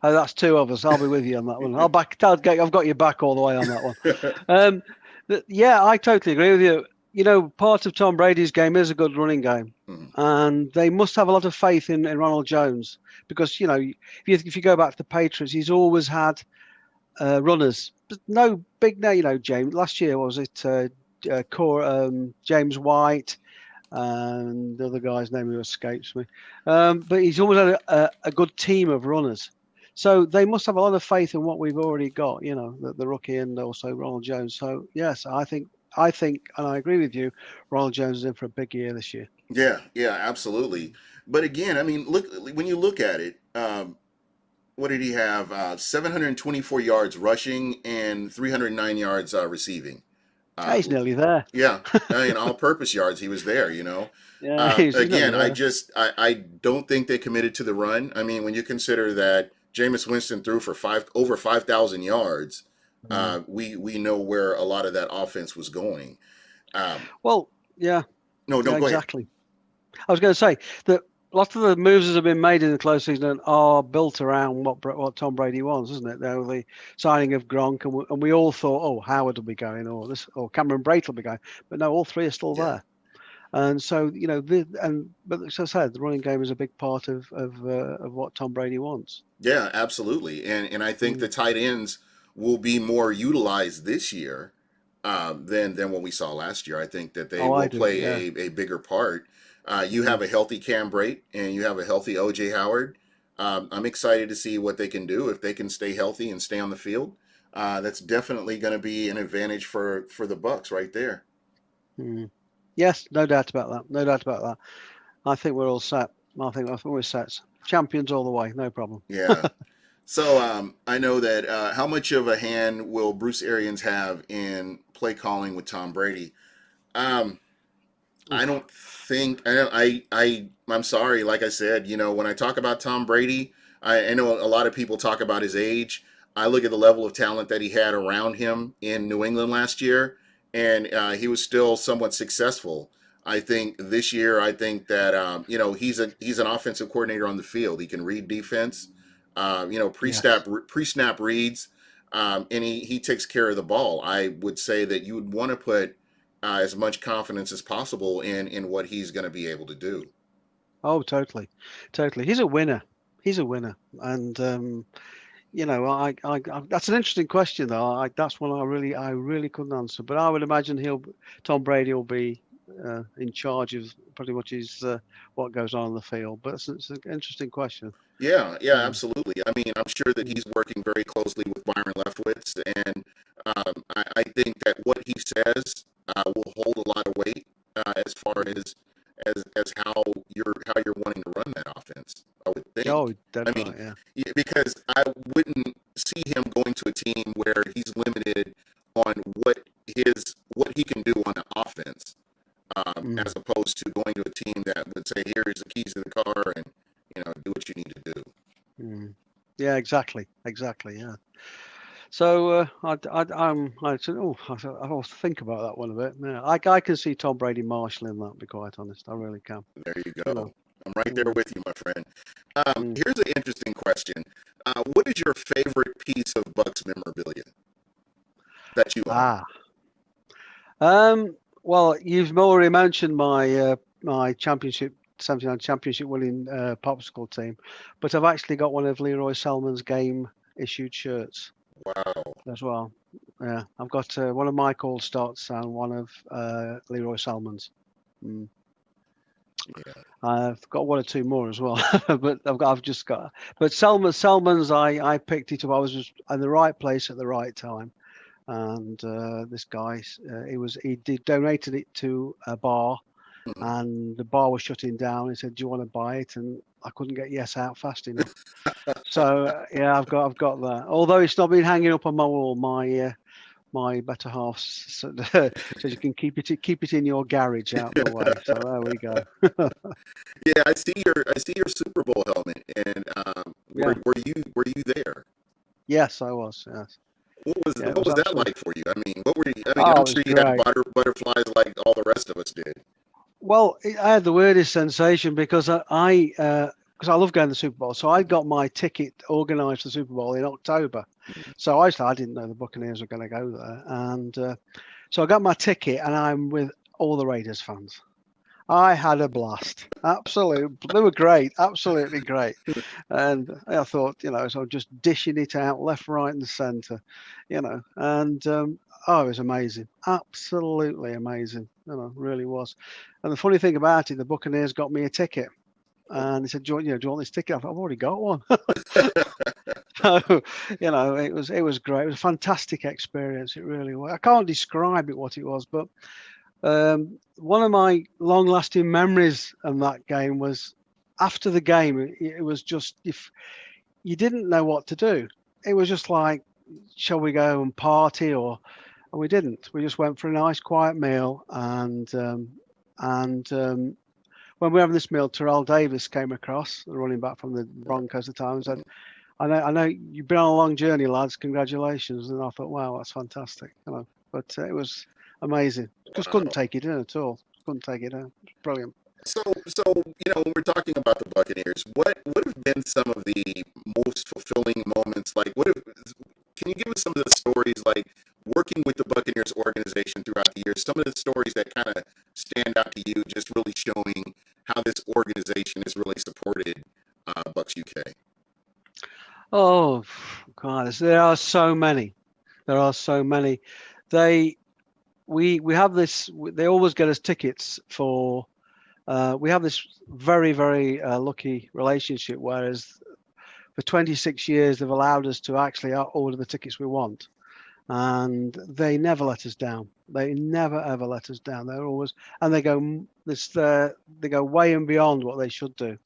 [SPEAKER 2] that's two of us. I'll be with you on that one. I've got your back all the way on that one. Um, yeah, I totally agree with you. Part of Tom Brady's game is a good running game,
[SPEAKER 1] Mhm.
[SPEAKER 2] and they must have a lot of faith in Ronald Jones because if you go back to the Patriots, he's always had runners, but no big name. James last year was it James White and the other guy's name who escapes me, but he's always had a good team of runners. So they must have a lot of faith in what we've already got, the rookie and also Ronald Jones. So yes, I think, and I agree with you, Ronald Jones is in for a big year this year.
[SPEAKER 1] Yeah, absolutely. But again, I mean, look when you look at it. What did he have? 724 yards rushing and 309 yards receiving.
[SPEAKER 2] Yeah,
[SPEAKER 1] Uh,
[SPEAKER 2] he's nearly there.
[SPEAKER 1] yeah, in all-purpose yards, he was there.
[SPEAKER 2] Yeah, he's nearly
[SPEAKER 1] Again,
[SPEAKER 2] there.
[SPEAKER 1] I don't think they committed to the run. I mean, when you consider that Jameis Winston threw for over 5,000 yards,
[SPEAKER 2] Mm.
[SPEAKER 1] we know where a lot of that offense was going. Um,
[SPEAKER 2] Well, yeah,
[SPEAKER 1] no, no,
[SPEAKER 2] yeah,
[SPEAKER 1] go ahead.
[SPEAKER 2] exactly. I was going to say that lots of the moves that have been made in the close season are built around what Tom Brady wants, isn't it? The signing of Gronk, and we all thought, oh, Howard will be going, or Cameron Brate will be going, but no, all three are still
[SPEAKER 1] Yeah,
[SPEAKER 2] there. And so but as I said, the running game is a big part of what Tom Brady wants.
[SPEAKER 1] yeah, absolutely. And I think the
[SPEAKER 2] Mm.
[SPEAKER 1] tight ends will be more utilized this year than what we saw last year. I think that they
[SPEAKER 2] Oh, I
[SPEAKER 1] will
[SPEAKER 2] do.
[SPEAKER 1] play
[SPEAKER 2] Yeah.
[SPEAKER 1] a bigger part. You have
[SPEAKER 2] Mm.
[SPEAKER 1] a healthy Cam Brate and you have a healthy OJ Howard. I'm excited to see what they can do if they can stay healthy and stay on the field. That's definitely going to be an advantage for the Bucks right there.
[SPEAKER 2] Mm. Yes, no doubt about that. No doubt about that. I think we're all set. I think we're set. Champions all the way, no problem.
[SPEAKER 1] Yeah. So I know that how much of a hand will Bruce Arians have in play calling with Tom Brady? Um, I
[SPEAKER 2] Oof.
[SPEAKER 1] don't think I'm sorry. Like I said, when I talk about Tom Brady, I know a lot of people talk about his age. I look at the level of talent that he had around him in New England last year, and he was still somewhat successful. I think this year, I think that he's an offensive coordinator on the field. He can read defense,
[SPEAKER 2] Yes.
[SPEAKER 1] pre-snap reads, and he takes care of the ball. I would say that you would want to put as much confidence as possible in what he's going to be able to do.
[SPEAKER 2] Oh, totally, totally. He's a winner. He's a winner, and that's an interesting question though. That's one I really couldn't answer. But I would imagine Tom Brady will be in charge of pretty much his what goes on in the field. But it's an interesting question.
[SPEAKER 1] Yeah, yeah,
[SPEAKER 2] Mm,
[SPEAKER 1] absolutely. I mean, I'm sure that
[SPEAKER 2] mm,
[SPEAKER 1] he's working very closely with Byron Leftwich, and I think that what he says will hold a lot of weight as far
[SPEAKER 2] mm.
[SPEAKER 1] as how you're wanting to run that offense. I would
[SPEAKER 2] Oh,
[SPEAKER 1] think.
[SPEAKER 2] dead
[SPEAKER 1] I mean,
[SPEAKER 2] right. Yeah.
[SPEAKER 1] because I wouldn't see him going to a team where he's limited on what he can do on the offense,
[SPEAKER 2] Mm,
[SPEAKER 1] as opposed to going to a team that would say, "Here's the keys to the car, and do what you need to do."
[SPEAKER 2] mm. Yeah. Exactly. Exactly. Yeah. So I said, oh, I have to think about that one a bit. Yeah, I can see Tom Brady marshalling that. To be quite honest, I really can.
[SPEAKER 1] There you
[SPEAKER 2] You know.
[SPEAKER 1] go. I'm right there
[SPEAKER 2] Mm,
[SPEAKER 1] with you, my friend.
[SPEAKER 2] mm.
[SPEAKER 1] Here's an interesting question. What is your favorite piece of Bucks memorabilia that you own?
[SPEAKER 2] Ah. Well, you've already mentioned my championship 79 championship winning popsicle team, but I've actually got one of Leroy Selman's game issued shirts
[SPEAKER 1] Wow.
[SPEAKER 2] as well. Yeah, I've got one of Mike Allstott's and one of Leroy Selman's. Mm.
[SPEAKER 1] Yeah.
[SPEAKER 2] I've got one or two more as well, but I've just got. But Selman's, I picked it up. I was just in the right place at the right time, and this guy, he did donated it to a bar,
[SPEAKER 1] Mhm.
[SPEAKER 2] and the bar was shutting down. He said, "Do you want to buy it?" And I couldn't get yes out fast enough. So yeah, I've got that. Although it's not been hanging up on my wall, my better half says you can keep it in your garage out the way. So there we go.
[SPEAKER 1] Yeah, I see your Super Bowl helmet, and were
[SPEAKER 2] Yeah.
[SPEAKER 1] were you there?
[SPEAKER 2] Yes, I was. Yes.
[SPEAKER 1] What was
[SPEAKER 2] Yeah, it
[SPEAKER 1] what
[SPEAKER 2] was
[SPEAKER 1] was that
[SPEAKER 2] absolutely.
[SPEAKER 1] like for you? I mean, what were you? I mean,
[SPEAKER 2] Oh,
[SPEAKER 1] I'm
[SPEAKER 2] it was
[SPEAKER 1] sure you had
[SPEAKER 2] great.
[SPEAKER 1] butterflies like all the rest of us did.
[SPEAKER 2] Well, I had the weirdest sensation because because I love going to the Super Bowl. So I got my ticket organised for the Super Bowl in October.
[SPEAKER 1] Mhm.
[SPEAKER 2] So I didn't know the Buccaneers were going to go there, and so I got my ticket, and I'm with all the Raiders fans. I had a blast. Absolutely, they were great. Absolutely great. And I thought, so I'm just dishing it out left, right, and centre, and oh, it was amazing, absolutely amazing, really was. And the funny thing about it, the Buccaneers got me a ticket, and he said, "Do you want this ticket?" I thought, "I've already got one." So, it was great. It was a fantastic experience. It really was. I can't describe it what it was, but one of my long-lasting memories of that game was after the game. It was just if you didn't know what to do, it was just like, shall we go and party and we didn't. We just went for a nice quiet meal, and when we were having this meal, Terrell Davis came across, the running back from the Broncos at the time, and said, "I know you've been on a long journey, lads. Congratulations!" And I thought, "Wow, that's fantastic." But it was amazing. Just couldn't
[SPEAKER 1] Wow.
[SPEAKER 2] take it in at all. Couldn't take it in. It's brilliant.
[SPEAKER 1] So when we're talking about the Buccaneers, what have been some of the most fulfilling moments? Like, can you give us some of the stories, like working with the Buccaneers organization throughout the years? Some of the stories that kind of stand out to you, just really showing how this organization has really supported Bucks UK.
[SPEAKER 2] Oh God, there are so many. There are so many. They we have this. They always get us tickets for. We have this very very lucky relationship. Whereas for 26 years they've allowed us to actually order the tickets we want. and they never let us down. They never ever let us down. They're always, and they go way and beyond what they should do.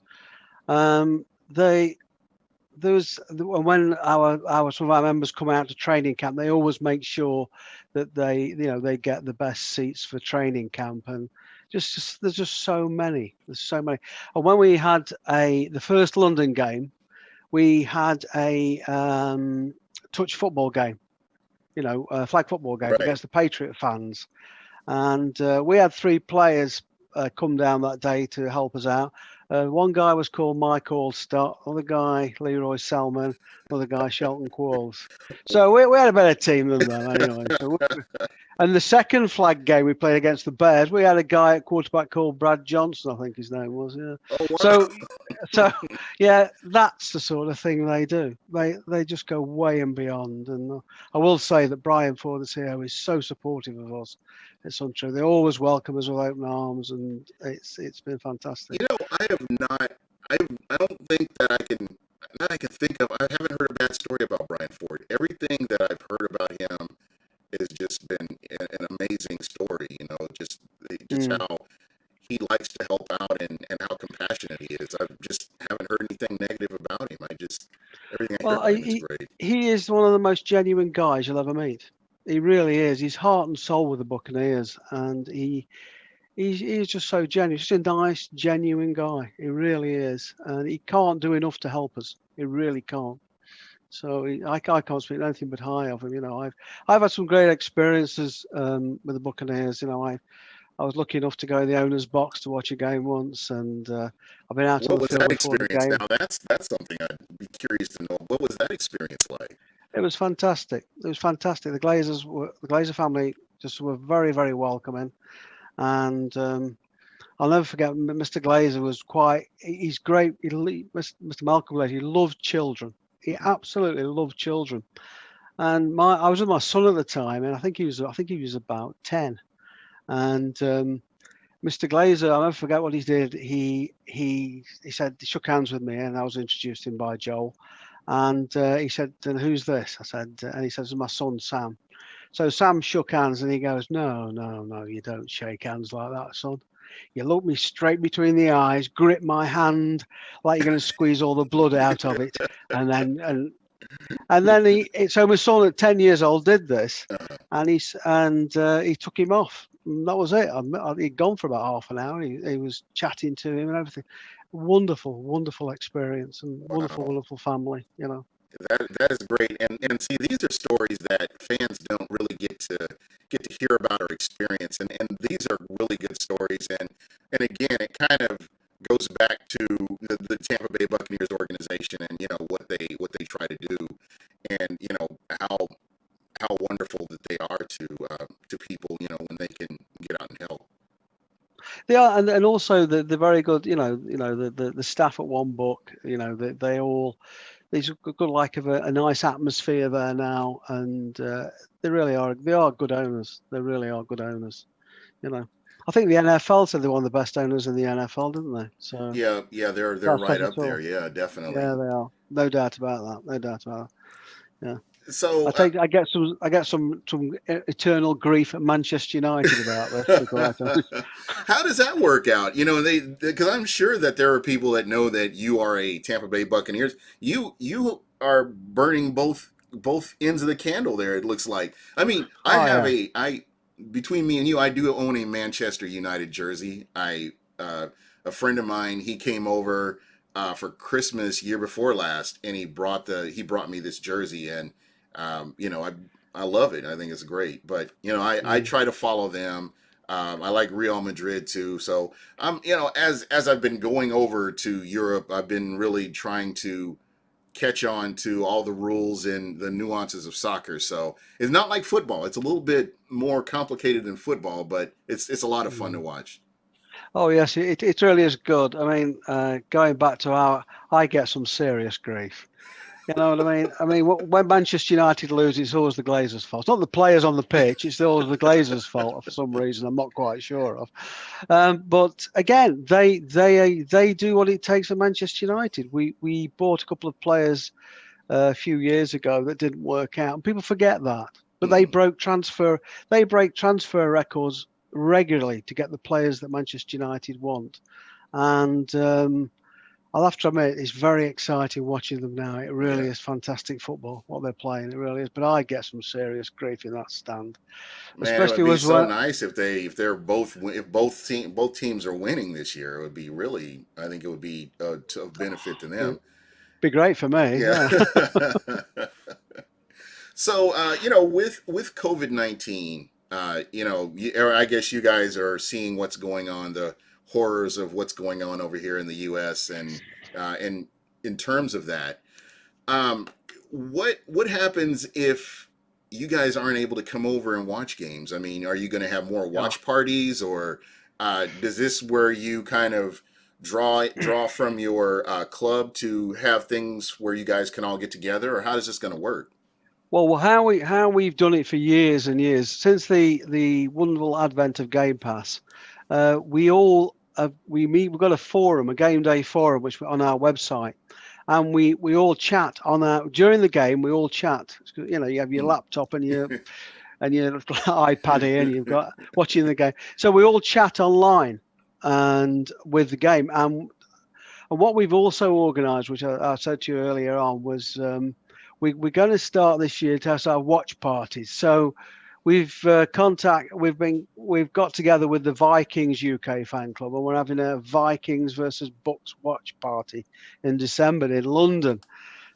[SPEAKER 2] They when some of our members come out to training camp, they always make sure that they get the best seats for training camp, and there's just so many. There's so many. And when we had the first London game, we had a touch football game, flag football game
[SPEAKER 1] Right.
[SPEAKER 2] against the Patriot fans, and we had 3 players come down that day to help us out. One guy was called Mike Allstott, other guy Leroy Selman, other guy Shelton Qualls. So we had a better team than them anyway. And the second flag game we played against the Bears, we had a guy at quarterback called Brad Johnson, I think his name was. Yeah.
[SPEAKER 1] Oh, wow.
[SPEAKER 2] So yeah, that's the sort of thing they do. They just go way and beyond. And I will say that Brian Fortescue is so supportive of us. It's untrue. They always welcome us with open arms, and it's been fantastic.
[SPEAKER 1] I have not. I don't think that I can think of. I haven't heard a bad story about Brian Ford. Everything that I've heard about him has just been an amazing story. Just how he likes to help out and how compassionate he is. I just haven't heard anything negative about him. Everything I heard about him is great.
[SPEAKER 2] He is one of the most genuine guys you'll ever meet. He really is. He's heart and soul with the Buccaneers, and he's just so genuine. He's just a nice, genuine guy. He really is, and he can't do enough to help us. He really can't. So I can't speak anything but high of him. I've had some great experiences with the Buccaneers. I was lucky enough to go in the owner's box to watch a game once, and I've been out on the field before the game.
[SPEAKER 1] Now that's something I'd be curious to know. What was that experience like?
[SPEAKER 2] It was fantastic. It was fantastic. The Glazer family just were very, very welcoming, and I'll never forget. Mr. Glazer was he's great. Mr. Malcolm Glazer, he loved children. He absolutely loved children. And I was with my son at the time, and I think he was about 10. And Mr. Glazer, I'll never forget what he did. He said, he shook hands with me, and I was introduced to him by Joel. And he said, "And who's this?" I said, and he says, "It's my son, Sam." So Sam shook hands, and he goes, "No, you don't shake hands like that, son. You look me straight between the eyes, grip my hand like you're going to squeeze all the blood out of it, and then so my son at 10 years old did this, and he took him off. And that was it. He'd gone for about half an hour. He was chatting to him and everything. Wonderful experience, and wonderful family.
[SPEAKER 1] That is great, and see, these are stories that fans don't really get to hear about or experience, and these are really good stories, and again, it kind of goes back to the Tampa Bay Buccaneers organization, and what they try to do, and how wonderful that they are to people, when they can get out and help.
[SPEAKER 2] They are, and also the very good, the staff at One Book, there's a good of a nice atmosphere there now, and they are good owners. They really are good owners. I think the NFL said they're one of the best owners in the NFL, didn't they? So
[SPEAKER 1] yeah, they're right up there. Yeah, definitely.
[SPEAKER 2] Yeah, they are. No doubt about that. Yeah.
[SPEAKER 1] So
[SPEAKER 2] I get some eternal grief at Manchester United about this.
[SPEAKER 1] How does that work out? Because I'm sure that there are people that know that you are a Tampa Bay Buccaneers. You are burning both ends of the candle there. It looks like. I mean, between me and you, I do own a Manchester United jersey. A friend of mine, he came over for Christmas year before last, and he brought me this jersey, and I love it. I think it's great. But I try to follow them. I like Real Madrid too. So as I've been going over to Europe, I've been really trying to catch on to all the rules and the nuances of soccer. So it's not like football. It's a little bit more complicated than football, but it's a lot of fun to watch.
[SPEAKER 2] Oh yes, it really is good. I mean, going back to I get some serious grief. You know what I mean? I mean, when Manchester United lose, it's always the Glazers' fault. It's not the players on the pitch; it's always the Glazers' fault for some reason. I'm not quite sure of. But again, they do what it takes at Manchester United. We bought a couple of players a few years ago that didn't work out, and people forget that. but
[SPEAKER 1] Mm.
[SPEAKER 2] they break transfer records regularly to get the players that Manchester United want. And I'll have to admit, it's very exciting watching them now. It really
[SPEAKER 1] Yeah.
[SPEAKER 2] is fantastic football, what they're playing. It really is. But I get some serious grief in that stand,
[SPEAKER 1] Man, it would
[SPEAKER 2] especially
[SPEAKER 1] be
[SPEAKER 2] was
[SPEAKER 1] so
[SPEAKER 2] when
[SPEAKER 1] nice if both teams are winning this year. It would be really, I think it would be of benefit to
[SPEAKER 2] it'd
[SPEAKER 1] them.
[SPEAKER 2] be great for me.
[SPEAKER 1] Yeah.
[SPEAKER 2] Yeah.
[SPEAKER 1] So, with COVID-19, or I guess you guys are seeing what's going on, the horrors of what's going on over here in the U.S. And in terms of that, um, what happens if you guys aren't able to come over and watch games? I mean, are you going to have more
[SPEAKER 2] Yeah.
[SPEAKER 1] watch parties, or does this where you kind of draw from your club to have things where you guys can all get together, or how is this going to work?
[SPEAKER 2] Well, how we've done it for years and years since the wonderful advent of Game Pass, we all we meet. We've got a forum, a game day forum, which on our website, and we all chat on our during the game. We all chat. You know, you have your
[SPEAKER 1] Mm.
[SPEAKER 2] laptop and your little iPad here, and you've got watching the game. So we all chat online and with the game. And what we've also organised, which I said to you earlier on, was we're going to start this year to have our watch parties. So we've we've got together with the Vikings UK fan club, and we're having a Vikings versus Bucs watch party in December in London.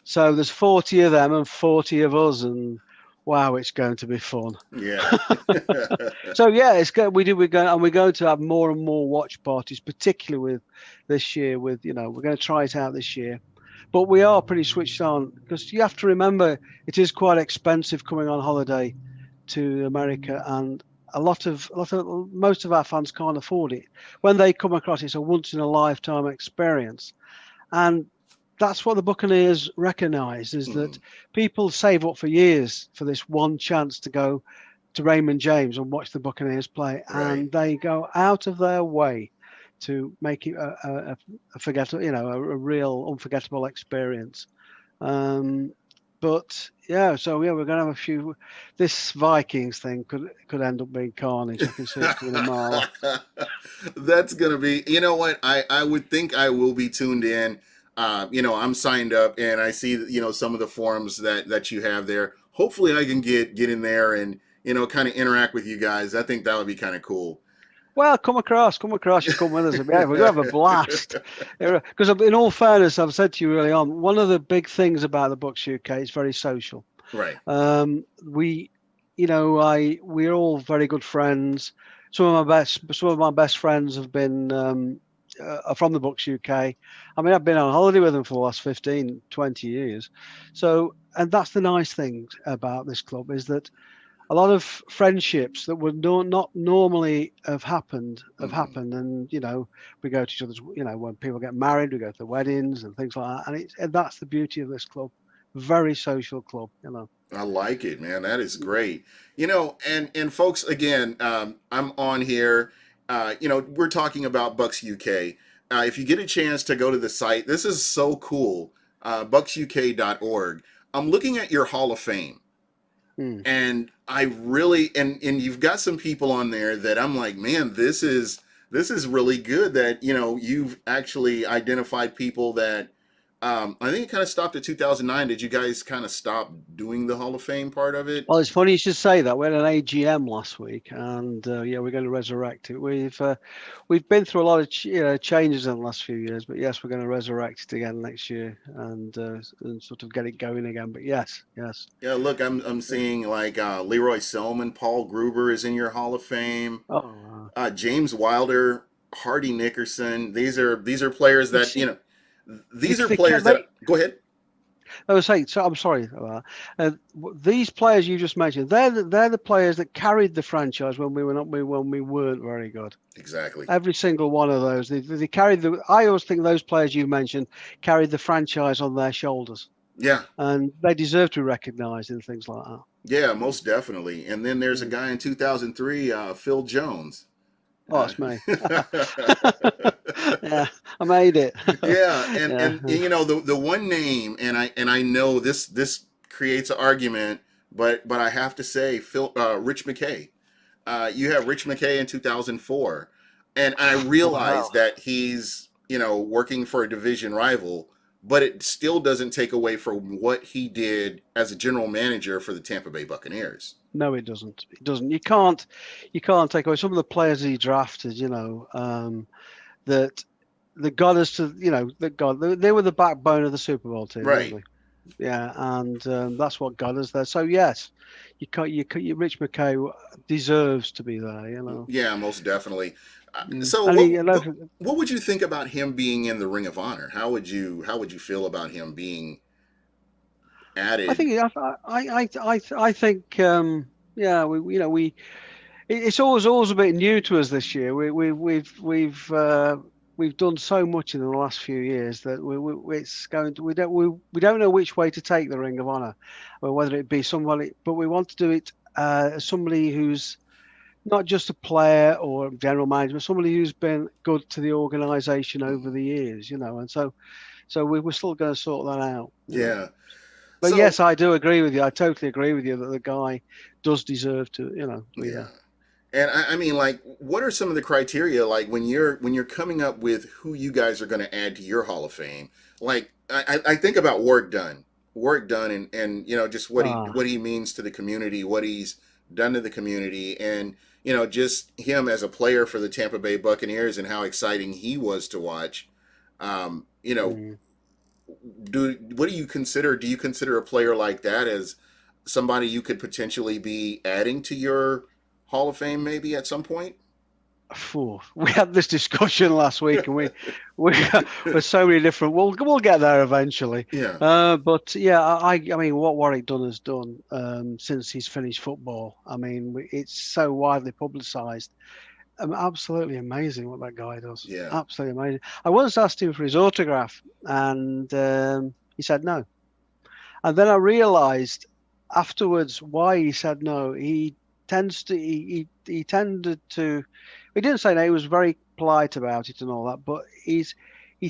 [SPEAKER 2] So there's 40 of them and 40 of us, and wow, it's going to be fun.
[SPEAKER 1] Yeah.
[SPEAKER 2] So yeah, it's good. We're going to have more and more watch parties, particularly with this year. With we're going to try it out this year, but we are pretty switched on because you have to remember it is quite expensive coming on holiday to America, and most of our fans can't afford it. When they come across, it's a once in a lifetime experience, and that's what the Buccaneers recognise is that
[SPEAKER 1] Mm.
[SPEAKER 2] people save up for years for this one chance to go to Raymond James and watch the Buccaneers play,
[SPEAKER 1] Right.
[SPEAKER 2] and they go out of their way to make it a forgettable, a real unforgettable experience. Um, but yeah, so yeah, we're going to have a few. This Vikings thing could end up being carnage. I can see it coming a mile off.
[SPEAKER 1] That's gonna be. You know what? I would think I will be tuned in. I'm signed up, and I see some of the forums that you have there. Hopefully, I can get in there and kind of interact with you guys. I think that would be kind of cool.
[SPEAKER 2] Well, come across. You come with us. Yeah, we're gonna have a blast. Because in all fairness, I've said to you early on, one of the big things about the Bucks UK is very social.
[SPEAKER 1] Right.
[SPEAKER 2] We, we're all very good friends. Some of my best friends have been are from the Bucks UK. I mean, I've been on holiday with them for the last 15, 20 years. So, and that's the nice thing about this club is that a lot of friendships that would not normally have
[SPEAKER 1] Hmm.
[SPEAKER 2] happened, and we go to each other's. When people get married, we go to the weddings and things like that, and that's the beauty of this club. Very social club.
[SPEAKER 1] I like it, man. That is great. And folks, again, I'm on here. We're talking about Bucks UK. If you get a chance to go to the site, this is so cool. BucksUK.org. I'm looking at your Hall of Fame,
[SPEAKER 2] Mm.
[SPEAKER 1] and I really and you've got some people on there that I'm like, man, this is really good that you've actually identified people that I think it kind of stopped at 2009. Did you guys kind of stop doing the Hall of Fame part of it?
[SPEAKER 2] Well, it's funny you should say that. We had an AGM last week, and yeah, we're going to resurrect it. We've been through a lot of changes in the last few years, but yes, we're going to resurrect it again next year and sort of get it going again. But yes, yes.
[SPEAKER 1] Yeah, look, I'm seeing like Leroy Selman, Paul Gruber is in your Hall of Fame.
[SPEAKER 2] Oh,
[SPEAKER 1] James Wilder, Hardy Nickerson. These are players
[SPEAKER 2] you
[SPEAKER 1] that
[SPEAKER 2] see,
[SPEAKER 1] these are
[SPEAKER 2] they
[SPEAKER 1] players that go ahead.
[SPEAKER 2] I was saying, so I'm sorry. These players you just mentioned, they're the players that carried the franchise when when we weren't very good.
[SPEAKER 1] Exactly.
[SPEAKER 2] Every single one of those, they carried the. I always think those players you mentioned carried the franchise on their shoulders,
[SPEAKER 1] Yeah.
[SPEAKER 2] and they deserve to be recognised in things like that.
[SPEAKER 1] Yeah, most definitely. And then there's a
[SPEAKER 2] Mm.
[SPEAKER 1] guy in 2003, Phil Jones.
[SPEAKER 2] Oh,
[SPEAKER 1] Uh,
[SPEAKER 2] it's me. Yeah, I made it.
[SPEAKER 1] yeah, and
[SPEAKER 2] Yeah.
[SPEAKER 1] the one name, and I know this creates an argument, but I have to say, Rich McKay. You have Rich McKay in 2004, and I realize
[SPEAKER 2] Well,
[SPEAKER 1] that he's working for a division rival, but it still doesn't take away from what he did as a general manager for the Tampa Bay Buccaneers.
[SPEAKER 2] no, it doesn't. It doesn't. You can't take away some of the players he drafted. That got us to, that got they were the backbone of the Super Bowl team, weren't
[SPEAKER 1] Right.
[SPEAKER 2] they? Yeah, and that's what got us there. So yes, Rich McKay deserves to be there.
[SPEAKER 1] Yeah, most definitely. So
[SPEAKER 2] And he,
[SPEAKER 1] what would you think about him being in the Ring of Honor? How would you feel about him being
[SPEAKER 2] I
[SPEAKER 1] added?
[SPEAKER 2] think I think yeah, it's always a bit new to us this year. We've done so much in the last few years that it's going to, we don't know which way to take the Ring of Honor, or whether it be somebody, but we want to do it as somebody who's not just a player or general manager, but somebody who's been good to the organization over the years, and so we're still going to sort that out.
[SPEAKER 1] Yeah.
[SPEAKER 2] But
[SPEAKER 1] So
[SPEAKER 2] yes, I do agree with you. I totally agree with you that the guy does deserve to, be
[SPEAKER 1] yeah.
[SPEAKER 2] there.
[SPEAKER 1] And I mean, like, what are some of the criteria, like when you're coming up with who you guys are going to add to your Hall of Fame? Like, I think about work done, and just what he
[SPEAKER 2] Ah,
[SPEAKER 1] what he means to the community, what he's done to the community, and just him as a player for the Tampa Bay Buccaneers and how exciting he was to watch. Um, you know,
[SPEAKER 2] mm.
[SPEAKER 1] what do you consider? Do you consider a player like that as somebody you could potentially be adding to your Hall of Fame maybe at some point?
[SPEAKER 2] Phew. We had this discussion last week, and we with so many different. We'll get there eventually.
[SPEAKER 1] Yeah.
[SPEAKER 2] But yeah, I mean, what Warwick Dunn has done since he's finished football. I mean, it's so widely publicised. Absolutely amazing what that guy does.
[SPEAKER 1] Yeah.
[SPEAKER 2] Absolutely amazing. I once asked him for his autograph, and he said no. And then I realised afterwards why he said no. He tended to. He didn't say no. He was very polite about it and all that, but he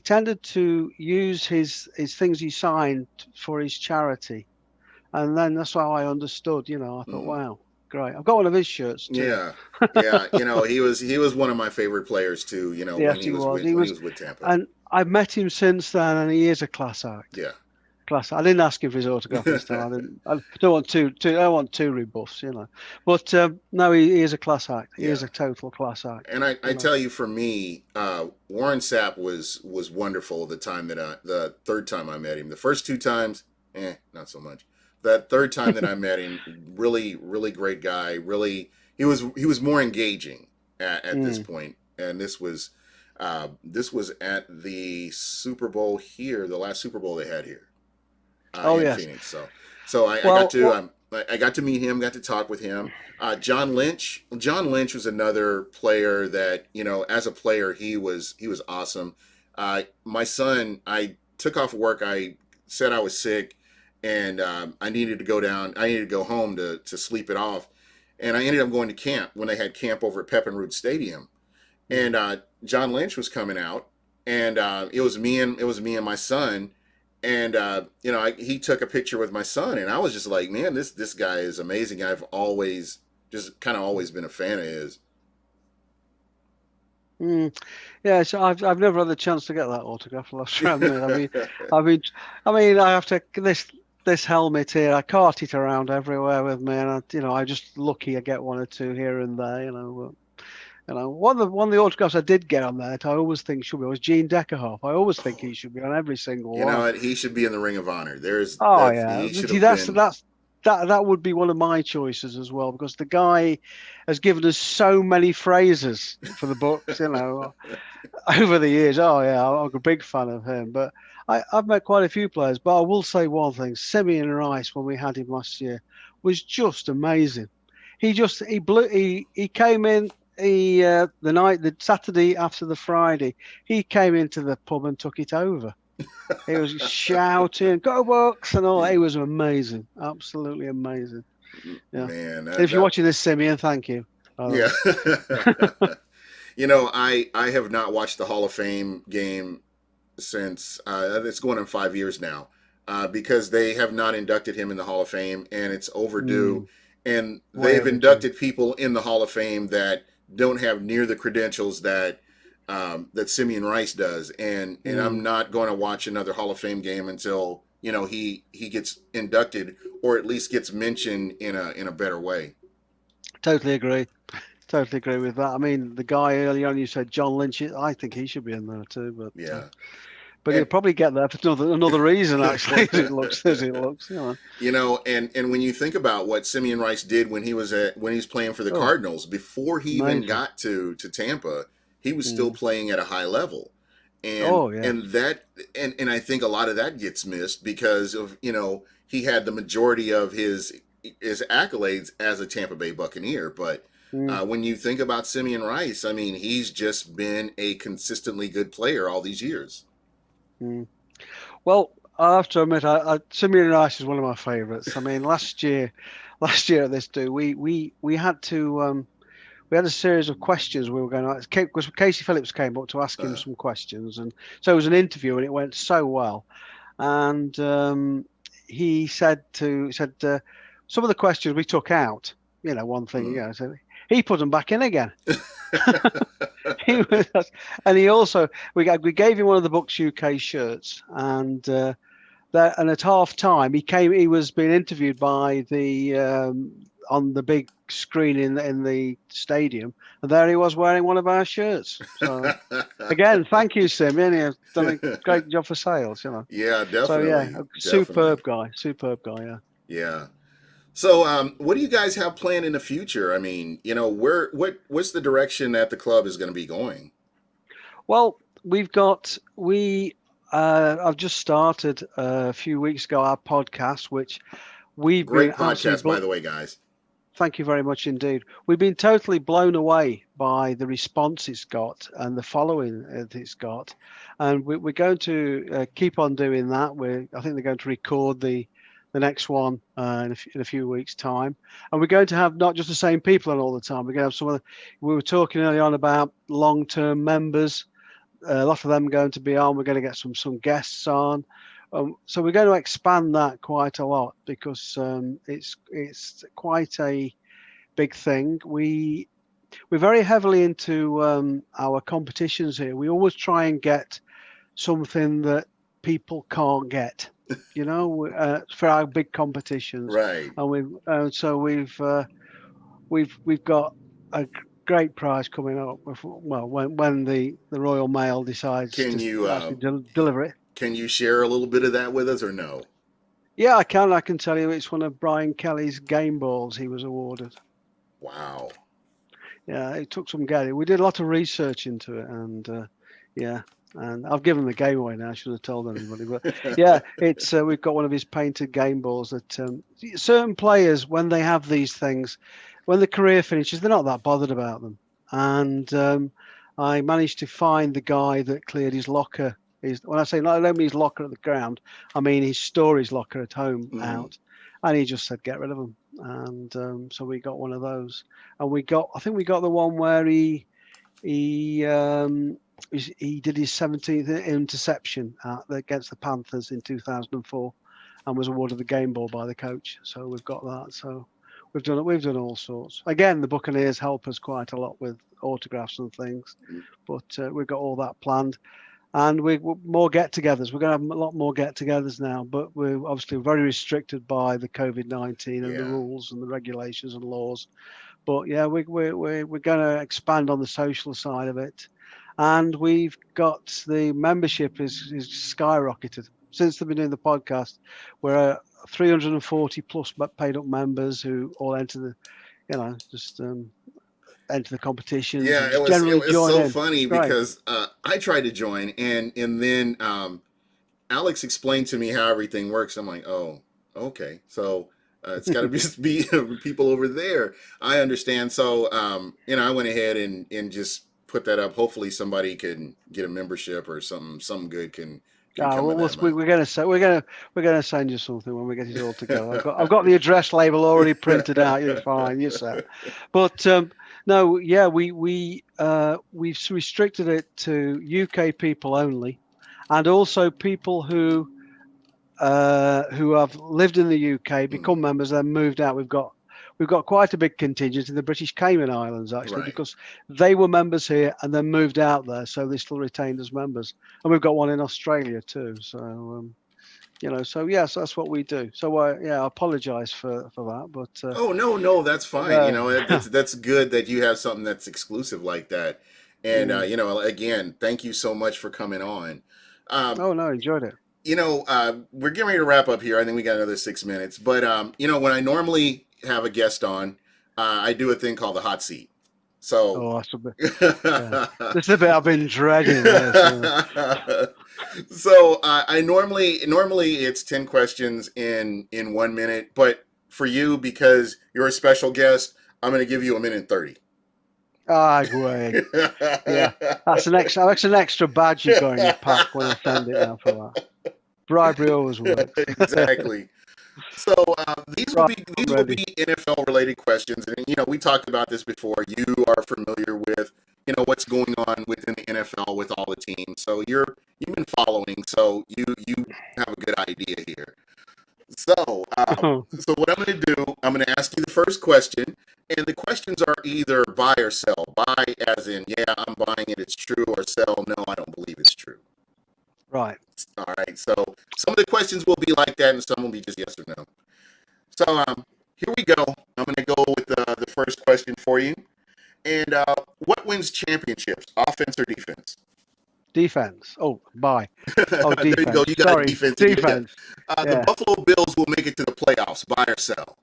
[SPEAKER 2] tended to use his things he signed for his charity, and then that's how I understood. I thought,
[SPEAKER 1] Mm.
[SPEAKER 2] wow, great. I've got one of his shirts too.
[SPEAKER 1] Yeah. Yeah. He was one of my favorite players too. When
[SPEAKER 2] Yes,
[SPEAKER 1] he
[SPEAKER 2] he
[SPEAKER 1] was
[SPEAKER 2] was.
[SPEAKER 1] with
[SPEAKER 2] He
[SPEAKER 1] when he
[SPEAKER 2] was,
[SPEAKER 1] was with Tampa.
[SPEAKER 2] and I've met him since then, and he is a class act.
[SPEAKER 1] Yeah.
[SPEAKER 2] Class. I didn't ask him for his autograph this time. I didn't. I don't want I don't want two rebuffs. But no, he is a class act. He is
[SPEAKER 1] Yeah.
[SPEAKER 2] a total class act.
[SPEAKER 1] And I,
[SPEAKER 2] You
[SPEAKER 1] I
[SPEAKER 2] know.
[SPEAKER 1] tell you, for me, Warren Sapp was wonderful the third time I met him. The first two times, not so much. That third time that I met him, really, really great guy. Really, he was more engaging at this
[SPEAKER 2] Mm.
[SPEAKER 1] point. And this was at the Super Bowl here, the last Super Bowl they had here
[SPEAKER 2] Oh
[SPEAKER 1] in
[SPEAKER 2] yes.
[SPEAKER 1] Phoenix. So I got
[SPEAKER 2] Well,
[SPEAKER 1] to I got to meet him, got to talk with him. John Lynch. John Lynch was another player that as a player, he was awesome. My son, I took off work. I said I was sick, and I needed to go down. I needed to go home to sleep it off, and I ended up going to camp when they had camp over at Pepinrood Stadium,
[SPEAKER 2] mm.
[SPEAKER 1] and John Lynch was coming out, and it was me and my son, and he took a picture with my son, and I was just like, man, this guy is amazing. I've always just kind of always been a fan of his.
[SPEAKER 2] Mm. Yeah, so I've never had the chance to get that autograph. I have to admit. I've been, I have to this helmet here. I cart it around everywhere with me, and I'm just lucky I get one or two here and there. One of the autographs I did get on that I always think should be was Gene Deckerhoff. I always think
[SPEAKER 1] Oh,
[SPEAKER 2] he should be on every single
[SPEAKER 1] you know
[SPEAKER 2] one.
[SPEAKER 1] what? He should be in the Ring of Honor. There's
[SPEAKER 2] Oh
[SPEAKER 1] that
[SPEAKER 2] yeah,
[SPEAKER 1] he should
[SPEAKER 2] see
[SPEAKER 1] have been.
[SPEAKER 2] that would be one of my choices as well because the guy has given us so many phrases for the books, over the years. Oh yeah, I'm a big fan of him. But I've met quite a few players. But I will say one thing: Simeon Rice, when we had him last year, was just amazing. He blew. He came in. The Saturday after the Friday, he came into the pub and took it over. He was shouting, "Go Bucs!" and all. It was amazing, absolutely amazing. Yeah.
[SPEAKER 1] Man,
[SPEAKER 2] And if you're
[SPEAKER 1] that
[SPEAKER 2] watching this, Simeon, thank you. By the
[SPEAKER 1] yeah.
[SPEAKER 2] way.
[SPEAKER 1] I have not watched the Hall of Fame game since it's going on 5 years now. because they have not inducted him in the Hall of Fame, and it's overdue.
[SPEAKER 2] Mm,
[SPEAKER 1] And
[SPEAKER 2] way
[SPEAKER 1] they've
[SPEAKER 2] overdue.
[SPEAKER 1] inducted people in the Hall of Fame that don't have near the credentials that that Simeon Rice does. And I'm
[SPEAKER 2] Mm,
[SPEAKER 1] not going to watch another Hall of Fame game until he gets inducted or at least gets mentioned in a better way.
[SPEAKER 2] totally agree. Totally agree with that. I mean, the guy early on, you said John Lynch. I think he should be in there too,
[SPEAKER 1] Yeah,
[SPEAKER 2] but he'll
[SPEAKER 1] and
[SPEAKER 2] probably get there for another reason. Actually, as it looks,
[SPEAKER 1] and when you think about what Simeon Rice did when he was playing for the
[SPEAKER 2] Oh,
[SPEAKER 1] Cardinals before he even
[SPEAKER 2] amazing.
[SPEAKER 1] got to Tampa, he was still
[SPEAKER 2] Mm.
[SPEAKER 1] playing at a high level, and
[SPEAKER 2] Oh yes.
[SPEAKER 1] and that and I think a lot of that gets missed because of he had the majority of his accolades as a Tampa Bay Buccaneer, but
[SPEAKER 2] Mm,
[SPEAKER 1] when you think about Simeon Rice, I mean, he's just been a consistently good player all these years.
[SPEAKER 2] mm. Well, I have to admit, Simeon Rice is one of my favourites. I mean, last year at this do we had to we had a series of questions we were going to ask because Casey Phillips came up to ask him
[SPEAKER 1] Uh,
[SPEAKER 2] some questions, and so it was an interview, and it went so well. And he said some of the questions we took out. One thing,
[SPEAKER 1] mm.
[SPEAKER 2] so he put them back in again. He was, and he also we gave him one of the Bucs UK shirts, and and at half time he was being interviewed by the on the big screen in the stadium, and there he was wearing one of our shirts. So again, thank you, Simeon. You've done a great job for sales.
[SPEAKER 1] Yeah,
[SPEAKER 2] So yeah,
[SPEAKER 1] definitely,
[SPEAKER 2] a
[SPEAKER 1] definitely.
[SPEAKER 2] superb guy. Yeah.
[SPEAKER 1] Yeah. So, what do you guys have planned in the future? I mean, what's the direction that the club is going to be going?
[SPEAKER 2] Well, we I've just started a few weeks ago our podcast, which we've been
[SPEAKER 1] Great
[SPEAKER 2] absolutely.
[SPEAKER 1] podcast, by the way, guys.
[SPEAKER 2] Thank you very much indeed. We've been totally blown away by the response it's got and the following that it's got, and we're going to keep on doing that. I think they're going to record the next one in a few weeks' time, and we're going to have not just the same people on all the time. We're going to have some of the, we were talking early on about long-term members. A lot of them are going to be on. We're going to get some guests on. So we're going to expand that quite a lot because it's quite a big thing. We're very heavily into our competitions here. We always try and get something that people can't get, for our big competitions,
[SPEAKER 1] Right.
[SPEAKER 2] and we've got a great prize coming up. Well, when the Royal Mail decides
[SPEAKER 1] Can
[SPEAKER 2] to
[SPEAKER 1] you
[SPEAKER 2] actually deliver it.
[SPEAKER 1] can you share a little bit of that with us or no?
[SPEAKER 2] Yeah, I can. I can tell you, it's one of Brian Kelly's game balls he was awarded.
[SPEAKER 1] Wow.
[SPEAKER 2] Yeah, it took some getting. We did a lot of research into it, and yeah, and I've given the game away now. I should have told anybody, but yeah, it's we've got one of his painted game balls that certain players, when they have these things, when the career finishes, they're not that bothered about them. And I managed to find the guy that cleared his locker. When I say I don't mean his locker at the ground, I mean his storage locker at home
[SPEAKER 1] Mm.
[SPEAKER 2] out, and he just said get rid of them, and so we got one of those. And I think we got the one where he he did his 17th interception against the Panthers in 2004, and was awarded the game ball by the coach. So we've got that. So we've done all sorts. Again, the Buccaneers help us quite a lot with autographs and things, but we've got all that planned. And we're more get-togethers. We're going to have a lot more get-togethers now, but we're obviously very restricted by the COVID-19 and the
[SPEAKER 1] Yeah.
[SPEAKER 2] rules and the regulations and laws. But yeah, we're going to expand on the social side of it, and we've got the membership is skyrocketed since they've been doing the podcast. We're 340 plus paid up members who all enter just enter the competitions
[SPEAKER 1] Yeah,
[SPEAKER 2] and
[SPEAKER 1] it
[SPEAKER 2] just
[SPEAKER 1] was it
[SPEAKER 2] generally
[SPEAKER 1] was
[SPEAKER 2] join
[SPEAKER 1] so
[SPEAKER 2] in.
[SPEAKER 1] funny
[SPEAKER 2] It's great.
[SPEAKER 1] because I tried to join and then Alex explained to me how everything works. I'm like, oh, okay, so it's got to be people over there. I understand. So I went ahead and just put that up. Hopefully, somebody can get a membership or something good can come of that. But
[SPEAKER 2] We're going to say we're going to send you something when we get it all together. I've got the address label already printed out. You're fine. You're set. But no, yeah, we've restricted it to UK people only, and also people who who have lived in the UK, become members, then moved out. We've got quite a big contingent in the British Cayman Islands, actually,
[SPEAKER 1] Right.
[SPEAKER 2] because they were members here and then moved out there, so they still retained as members. And we've got one in Australia too. So so yes, that's what we do. So I apologise for that, but
[SPEAKER 1] Oh, no, no, that's fine. You
[SPEAKER 2] uh,
[SPEAKER 1] know, that's good that you have something that's exclusive like that. And
[SPEAKER 2] mm.
[SPEAKER 1] again, thank you so much for coming on. Um,
[SPEAKER 2] Oh no, enjoyed it.
[SPEAKER 1] we're getting ready to wrap up here. I think we got another 6 minutes. But when I normally have a guest on, I do a thing called the hot seat. So
[SPEAKER 2] Oh, that's a bit. Yeah, this is a bit I've been dreading this.
[SPEAKER 1] so I normally it's 10 questions in 1 minute, but for you, because you're a special guest, I'm going to give you a minute 30.
[SPEAKER 2] Ah, way. Yeah, that's an extra badge you got in your pack when I send it now for that. Bribery always works.
[SPEAKER 1] Exactly. So these will
[SPEAKER 2] Right,
[SPEAKER 1] be
[SPEAKER 2] I'm
[SPEAKER 1] these will
[SPEAKER 2] ready.
[SPEAKER 1] be NFL related questions, and we talked about this before. You are familiar with what's going on within the NFL with all the teams, so you've been following, so you have a good idea here. So so what I'm going to do, I'm going to ask you the first question, and the questions are either buy or sell. Buy as in yeah, I'm buying it, it's true, or sell, no, I don't believe it's true.
[SPEAKER 2] Right.
[SPEAKER 1] All right. So some of the questions will be like that, and some will be just yes or no. So here we go. I'm going to go with the first question for you. And what wins championships, offense or defense?
[SPEAKER 2] Defense. Oh, bye. Oh,
[SPEAKER 1] There you go.
[SPEAKER 2] defense.
[SPEAKER 1] You got a
[SPEAKER 2] Sorry,
[SPEAKER 1] defense in you. Yeah.
[SPEAKER 2] defense.
[SPEAKER 1] The
[SPEAKER 2] Yeah,
[SPEAKER 1] Buffalo Bills will make it to the playoffs. Buy or sell?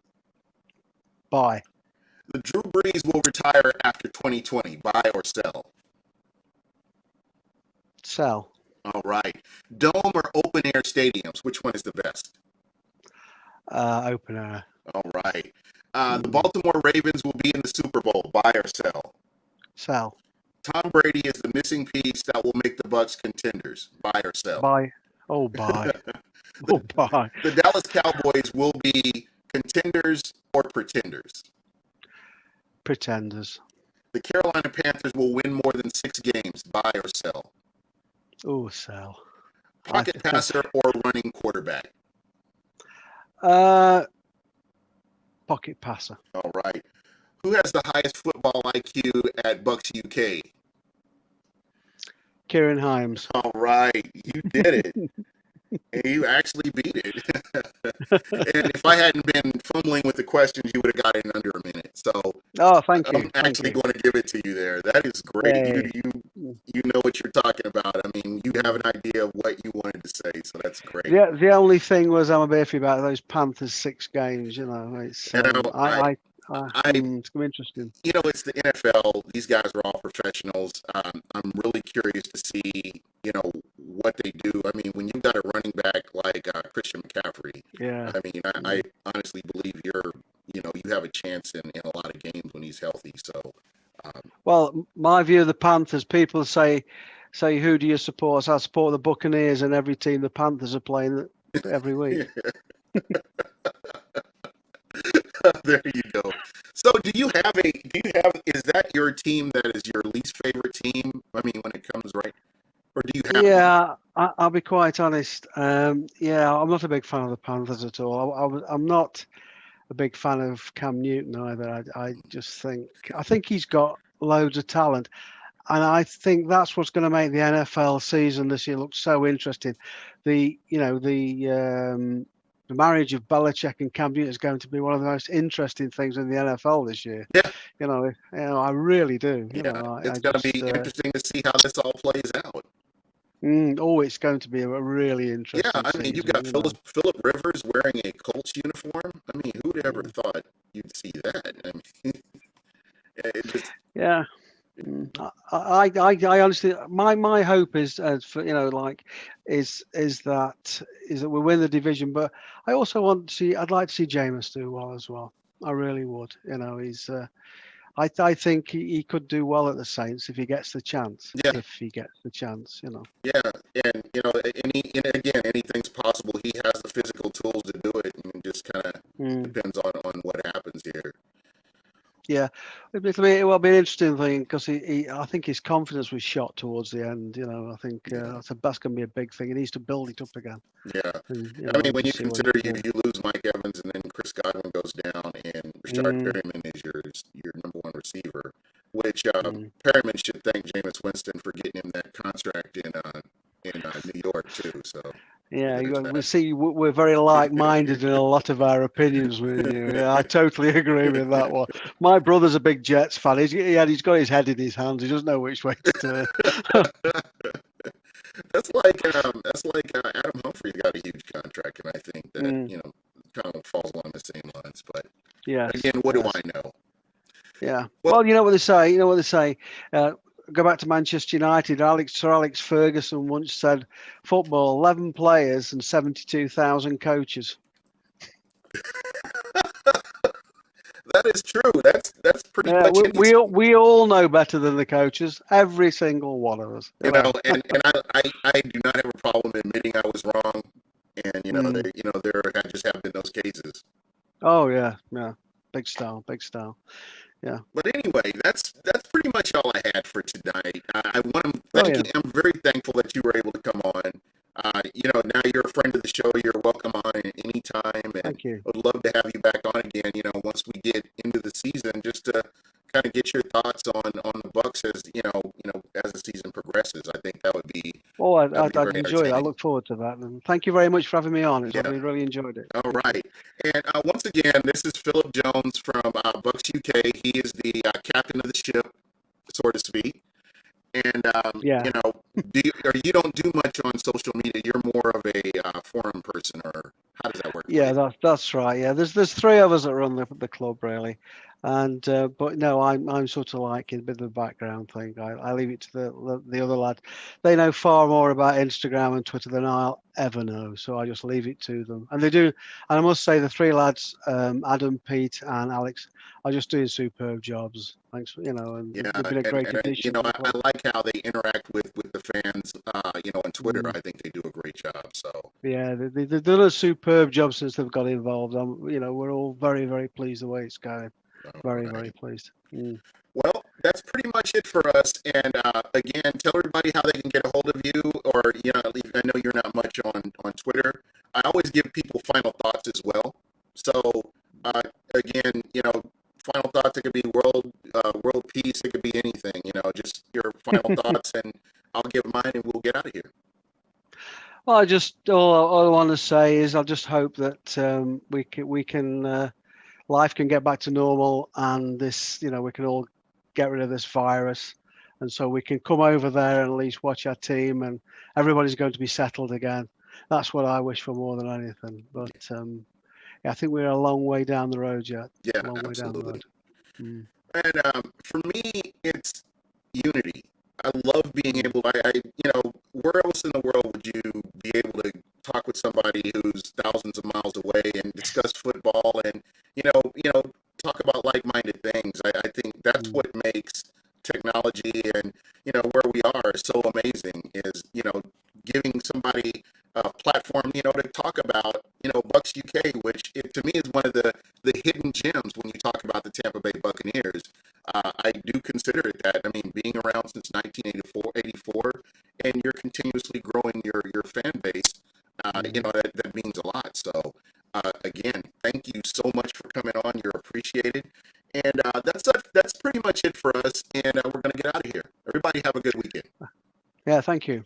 [SPEAKER 2] bye.
[SPEAKER 1] The Drew Brees will retire after 2020. Buy or sell?
[SPEAKER 2] Sell.
[SPEAKER 1] All right. Dome or open air stadiums? Which one is the best?
[SPEAKER 2] Opener.
[SPEAKER 1] All right. The Baltimore Ravens will be in the Super Bowl. Buy or sell?
[SPEAKER 2] Sell.
[SPEAKER 1] Tom Brady is the missing piece that will make the Bucs contenders. Buy or sell?
[SPEAKER 2] Bye. Oh, bye. Oh,
[SPEAKER 1] the,
[SPEAKER 2] bye.
[SPEAKER 1] the Dallas Cowboys will be contenders or pretenders.
[SPEAKER 2] Pretenders.
[SPEAKER 1] The Carolina Panthers will win more than 6 games. Buy or sell?
[SPEAKER 2] Oh, sell.
[SPEAKER 1] Pocket passer or running quarterback?
[SPEAKER 2] uh, Pocket passer.
[SPEAKER 1] All right. Who has the highest football IQ at Bucs UK?
[SPEAKER 2] Kieran Himes.
[SPEAKER 1] All right. You did it. And you actually beat it. And if I hadn't been fumbling with the questions, you would have got it in under a minute. So
[SPEAKER 2] Oh, thank
[SPEAKER 1] I'm
[SPEAKER 2] you. Thank
[SPEAKER 1] actually
[SPEAKER 2] you.
[SPEAKER 1] going to give it to you there. That is great. You
[SPEAKER 2] Yay.
[SPEAKER 1] you you know what you're talking about. I mean, you have an idea of what you wanted to say, so that's great.
[SPEAKER 2] The only thing was I'm a bit iffy about those Panthers 6 games. It's
[SPEAKER 1] You know, I
[SPEAKER 2] it's gonna be interesting.
[SPEAKER 1] it's the NFL. These guys are all professionals. I'm really curious to see, what they do. I mean, when you've got a running back like Christian McCaffrey,
[SPEAKER 2] Yeah.
[SPEAKER 1] I mean, I honestly believe you have a chance in a lot of games when he's healthy. So,
[SPEAKER 2] Well, my view of the Panthers, people say who do you support? So I support the Buccaneers, and every team the Panthers are playing every week.
[SPEAKER 1] there you go. So, is that your team that is your least favorite team? I mean, when it comes right, or do you have one?
[SPEAKER 2] Yeah, I'll be quite honest. Yeah, I'm not a big fan of the Panthers at all. I'm not a big fan of Cam Newton either. I think he's got loads of talent, and I think that's what's going to make the NFL season this year look so interesting. The marriage of Belichick and Cam Newton is going to be one of the most interesting things in the NFL this year.
[SPEAKER 1] Yeah,
[SPEAKER 2] I really do.
[SPEAKER 1] yeah.
[SPEAKER 2] I
[SPEAKER 1] It's going to be
[SPEAKER 2] just
[SPEAKER 1] interesting to see how this all plays out.
[SPEAKER 2] it's going to be a really
[SPEAKER 1] Yeah,
[SPEAKER 2] interesting
[SPEAKER 1] I mean, you've
[SPEAKER 2] season.
[SPEAKER 1] got Philip Rivers wearing a Colts uniform. I mean, who'd ever
[SPEAKER 2] Mm,
[SPEAKER 1] thought you'd see that? I mean, it just
[SPEAKER 2] Yeah. I honestly, my hope is for is that we win the division, but I also I'd like to see Jameis do well as well. I really would. He's I think he could do well at the Saints if he gets the chance.
[SPEAKER 1] yeah,
[SPEAKER 2] If he gets the chance.
[SPEAKER 1] yeah, and again, anything's possible. He has the physical tools to do it, and it just kind of
[SPEAKER 2] Mm,
[SPEAKER 1] depends on what happens here.
[SPEAKER 2] yeah. It'll be an interesting thing because I think his confidence was shot towards the end. I think
[SPEAKER 1] Yeah,
[SPEAKER 2] that's going to be a big thing. He needs to build it up again,
[SPEAKER 1] yeah.
[SPEAKER 2] and
[SPEAKER 1] I mean,
[SPEAKER 2] and
[SPEAKER 1] when you
[SPEAKER 2] just see what he
[SPEAKER 1] consider
[SPEAKER 2] can
[SPEAKER 1] you
[SPEAKER 2] do.
[SPEAKER 1] lose Mike Evans and then Chris Godwin goes down and Rashard
[SPEAKER 2] Mm,
[SPEAKER 1] Perryman is your number one receiver, which
[SPEAKER 2] mm.
[SPEAKER 1] Perryman should thank Jameis Winston for getting him that contract in New York too. So
[SPEAKER 2] Yeah,
[SPEAKER 1] there's
[SPEAKER 2] we
[SPEAKER 1] that.
[SPEAKER 2] see we're very like-minded in a lot of our opinions. With you, yeah, I totally agree with that one. My brother's a big Jets fan. He's got his head in his hands. He doesn't know which way to turn.
[SPEAKER 1] That's like Adam Humphrey got a huge contract, and I think that
[SPEAKER 2] Mm,
[SPEAKER 1] kind of falls along the same lines. But
[SPEAKER 2] yes,
[SPEAKER 1] again, what do I
[SPEAKER 2] yes,
[SPEAKER 1] know?
[SPEAKER 2] yeah.
[SPEAKER 1] Well,
[SPEAKER 2] Well, you know what they say. You know what they say. Uh, go back to Manchester United. Sir Alex Ferguson once said, "Football: 11 players and 72,000 coaches."
[SPEAKER 1] that is true. That's pretty
[SPEAKER 2] Yeah,
[SPEAKER 1] much any sport.
[SPEAKER 2] we all know better than the coaches. Every single one of us.
[SPEAKER 1] You know, and I do not have a problem admitting I was wrong, and
[SPEAKER 2] Mm.
[SPEAKER 1] there just have been those cases.
[SPEAKER 2] Oh yeah, yeah. Big style, big style. Yeah.
[SPEAKER 1] But anyway, that's pretty much all I had for tonight. I want to thank you.
[SPEAKER 2] Brilliant.
[SPEAKER 1] I'm very thankful that you were able to come on. Now you're a friend of the show. You're welcome on at any time, and
[SPEAKER 2] Thank you.
[SPEAKER 1] would love to have you back on again. Once we get into the season, just to kind of get your thoughts on the Bucks as as the season progresses. I think
[SPEAKER 2] Oh,
[SPEAKER 1] that'd be
[SPEAKER 2] I'd
[SPEAKER 1] very
[SPEAKER 2] enjoy that. I
[SPEAKER 1] entertaining.
[SPEAKER 2] look forward to that. And thank you very much for having me on. I've
[SPEAKER 1] Yeah.
[SPEAKER 2] really enjoyed it.
[SPEAKER 1] All
[SPEAKER 2] Thank you.
[SPEAKER 1] right. And once again, this is Philip Jones from Bucks UK. He is the captain of the ship, so to speak. And
[SPEAKER 2] Yeah.
[SPEAKER 1] you don't do much on social media. You're more of a forum person, or how does that work for
[SPEAKER 2] Yeah,
[SPEAKER 1] you?
[SPEAKER 2] that's right. Yeah, there's three of us that run the club really, and but no, I'm sort of like a bit of a background thing. I leave it to the other lad. They know far more about Instagram and Twitter than I'll ever know, so I just leave it to them. And they do. And I must say, the three lads, Adam, Pete, and Alex, are just doing superb jobs. Thanks, and
[SPEAKER 1] Yeah,
[SPEAKER 2] they've been a great addition to the
[SPEAKER 1] I
[SPEAKER 2] club.
[SPEAKER 1] like how they interact with the fans. On Twitter,
[SPEAKER 2] Mm.
[SPEAKER 1] I think they do a great job. So,
[SPEAKER 2] Yeah, they've done a superb job since they've got involved. We're all very pleased the way it's going.
[SPEAKER 1] all
[SPEAKER 2] Very
[SPEAKER 1] right.
[SPEAKER 2] pleased. Mm.
[SPEAKER 1] Well, that's pretty much it for us. And again, tell everybody how they can get a hold of you, or at least I know you're not much on Twitter. I always give people final thoughts as well. So uh, again, final thoughts. It could be world peace. It could be anything. Just your final thoughts, and I'll give mine, and we'll get out of here.
[SPEAKER 2] Well, all I want to say is I just hope that we can life can get back to normal, and we can all get rid of this virus, and so we can come over there and at least watch our team, and everybody's going to be settled again. That's what I wish for more than anything. But yeah, I think we're a long way down the road yet.
[SPEAKER 1] Yeah,
[SPEAKER 2] A long way down the
[SPEAKER 1] absolutely.
[SPEAKER 2] road. Mm.
[SPEAKER 1] And for me, it's unity. I love being able. Where else in the world would you be able to talk with somebody who's thousands of miles away and discuss football and talk about like-minded things? I think that's
[SPEAKER 2] Mm.
[SPEAKER 1] what makes technology and where we are so amazing. Is giving somebody a platform to talk about Bucks UK, which to me is one of the hidden gems when you talk about the Tampa Bay Buccaneers. I do consider it that. I mean, being around since 1984, and you're continuously growing your fan base,
[SPEAKER 2] Mm.
[SPEAKER 1] that means a lot. So, again, thank you so much for coming on. You're appreciated. And that's pretty much it for us. And we're going to get out of here. Everybody have a good weekend.
[SPEAKER 2] Yeah, thank you.